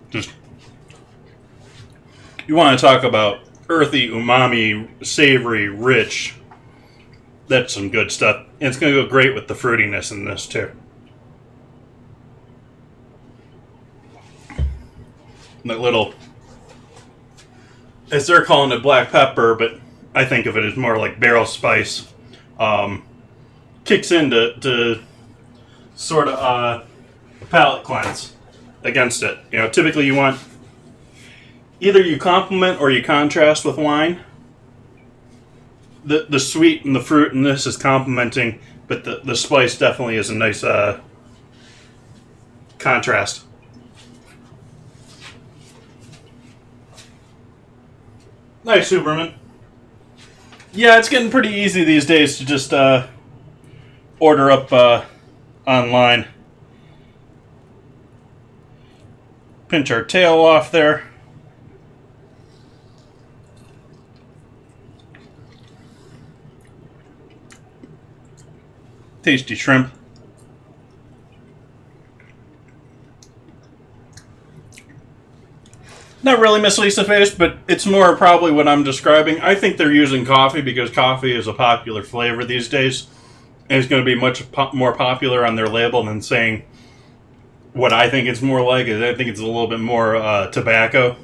Just, you want to talk about earthy, umami, savory, rich. That's some good stuff. And it's going to go great with the fruitiness in this too. That little, as they're calling it, black pepper, but I think of it as more like barrel spice. Kicks in to sort of palate cleanse against it. You know, typically you want either you complement or you contrast with wine. The sweet and the fruit in this is complementing, but the spice definitely is a nice contrast. Nice, Superman. Yeah, it's getting pretty easy these days to just order up online. Pinch our tail off there. Tasty shrimp. Not really Miss Lisa face, but it's more probably what I'm describing. I think they're using coffee because coffee is a popular flavor these days. And it's going to be much more popular on their label than saying what I think it's more like. I think it's a little bit more tobacco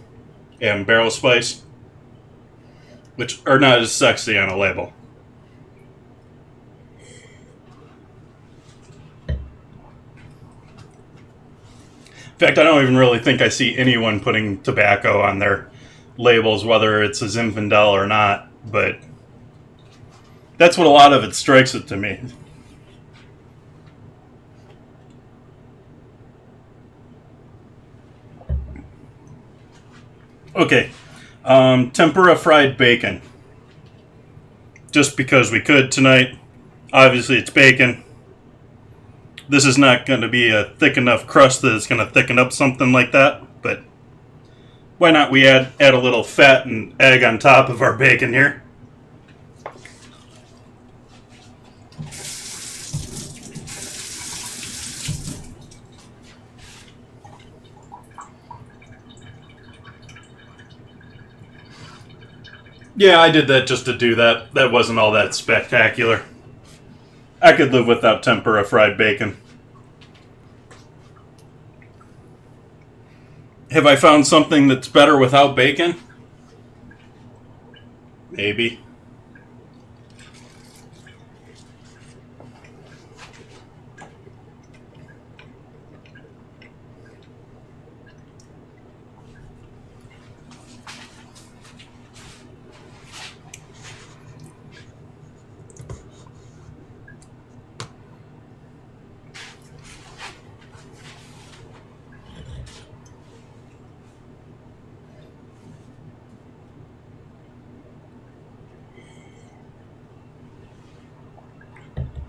and barrel spice, which are not as sexy on a label. In fact, I don't even really think I see anyone putting tobacco on their labels, whether it's a Zinfandel or not, but that's what a lot of it strikes it to me. Okay, tempura fried bacon. Just because we could tonight. Obviously, it's bacon. This is not going to be a thick enough crust that it's going to thicken up something like that, but why not we add a little fat and egg on top of our bacon here. Yeah, I did that just to do that. That wasn't all that spectacular. I could live without tempura fried bacon. Have I found something that's better without bacon? Maybe.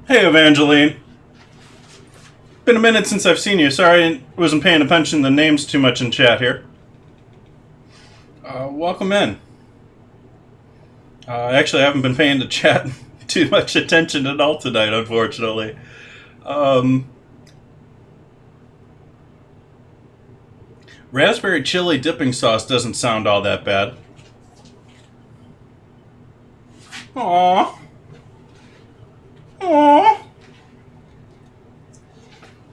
Hey, Evangeline. Been a minute since I've seen you. Sorry I wasn't paying attention to the names too much in chat here. Welcome in. Actually, I haven't been paying the chat too much attention at all tonight, unfortunately. Raspberry chili dipping sauce doesn't sound all that bad. Aww. Aww.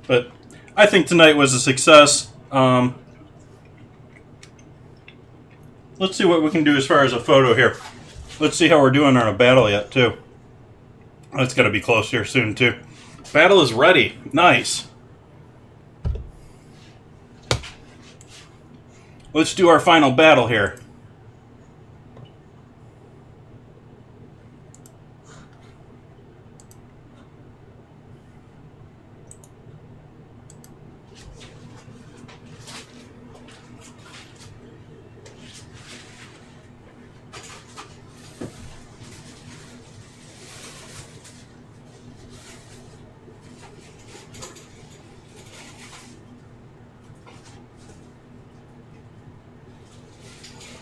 But I think tonight was a success. Let's see what we can do as far as a photo here. Let's see how we're doing on a battle yet, too. It's got to be close here soon, too. Battle is ready. Nice. Let's do our final battle here.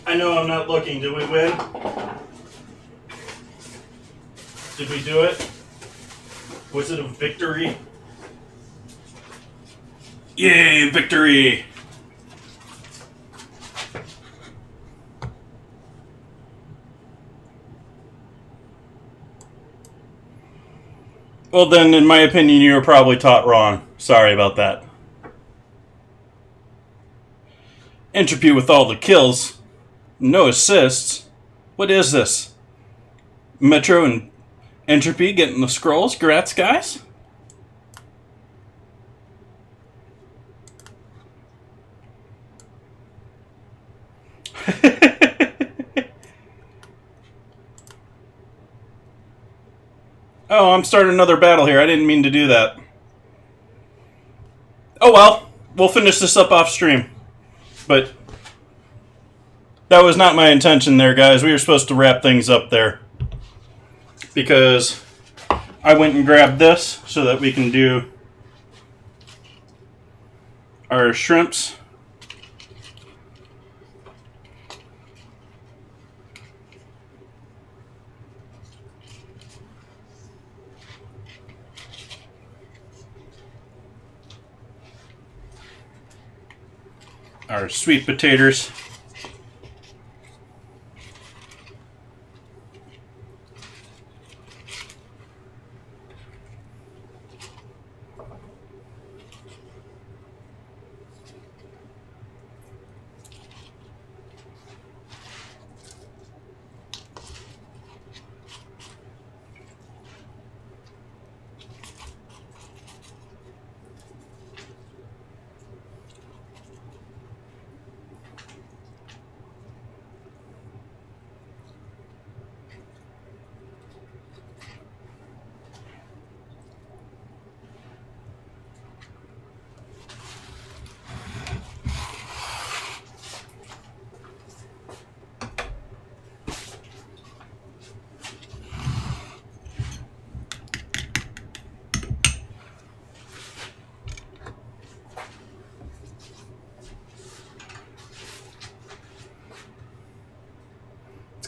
I know I'm not looking. Did we win? Did we do it? Was it a victory? Yay, victory! Well then, in my opinion, you were probably taught wrong. Sorry about that. Entropy with all the kills. No assists. What is this? Metro and Entropy getting the scrolls? Grats, guys? Oh, I'm starting another battle here. I didn't mean to do that. Oh well, we'll finish this up off stream. But that was not my intention there, guys. We were supposed to wrap things up there. Because I went and grabbed this so that we can do our shrimps. Our sweet potatoes.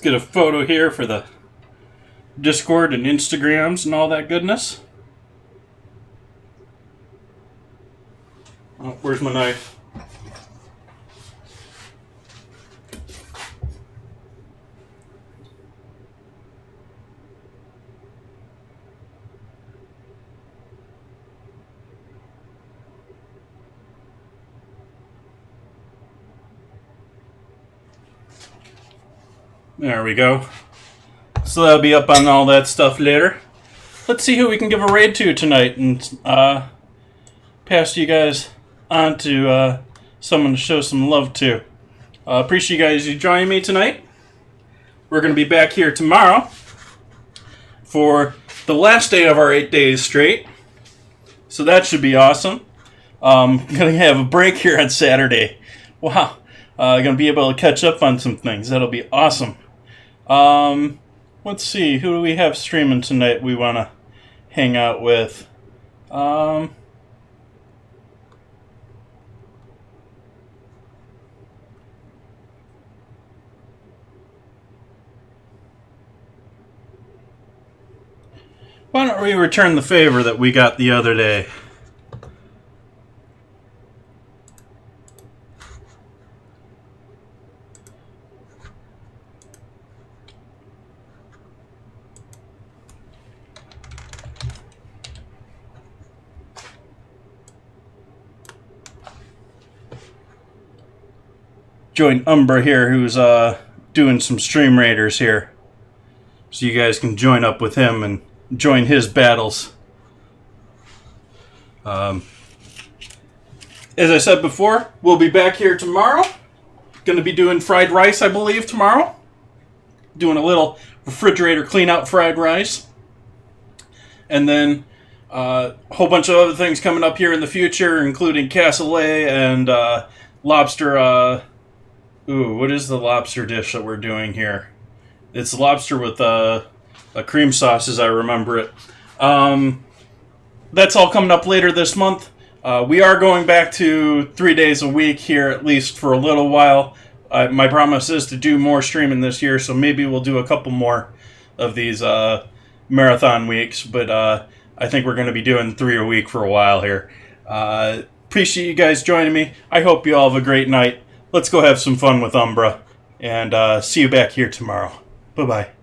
Get a photo here for the Discord and Instagrams and all that goodness. Oh, where's my knife? There we go. So that'll be up on all that stuff later. Let's see who we can give a raid to tonight and pass you guys on to someone to show some love to. Appreciate you guys joining me tonight. We're going to be back here tomorrow for the last day of our 8 days straight. So that should be awesome. Going to have a break here on Saturday. Wow. Going to be able to catch up on some things. That'll be awesome. Let's see. Who do we have streaming tonight we want to hang out with? Why don't we return the favor that we got the other day? Join Umbra here, who's doing some Stream Raiders here. So you guys can join up with him and join his battles. As I said before, we'll be back here tomorrow. Going to be doing fried rice, I believe, tomorrow. Doing a little refrigerator clean-out fried rice. And then a whole bunch of other things coming up here in the future, including cassoulet and lobster. What is the lobster dish that we're doing here? It's lobster with a cream sauce, as I remember it. That's all coming up later this month. We are going back to 3 days a week here, at least for a little while. My promise is to do more streaming this year, so maybe we'll do a couple more of these marathon weeks. But I think we're going to be doing 3 a week for a while here. Appreciate you guys joining me. I hope you all have a great night. Let's go have some fun with Umbra, and see you back here tomorrow. Bye-bye.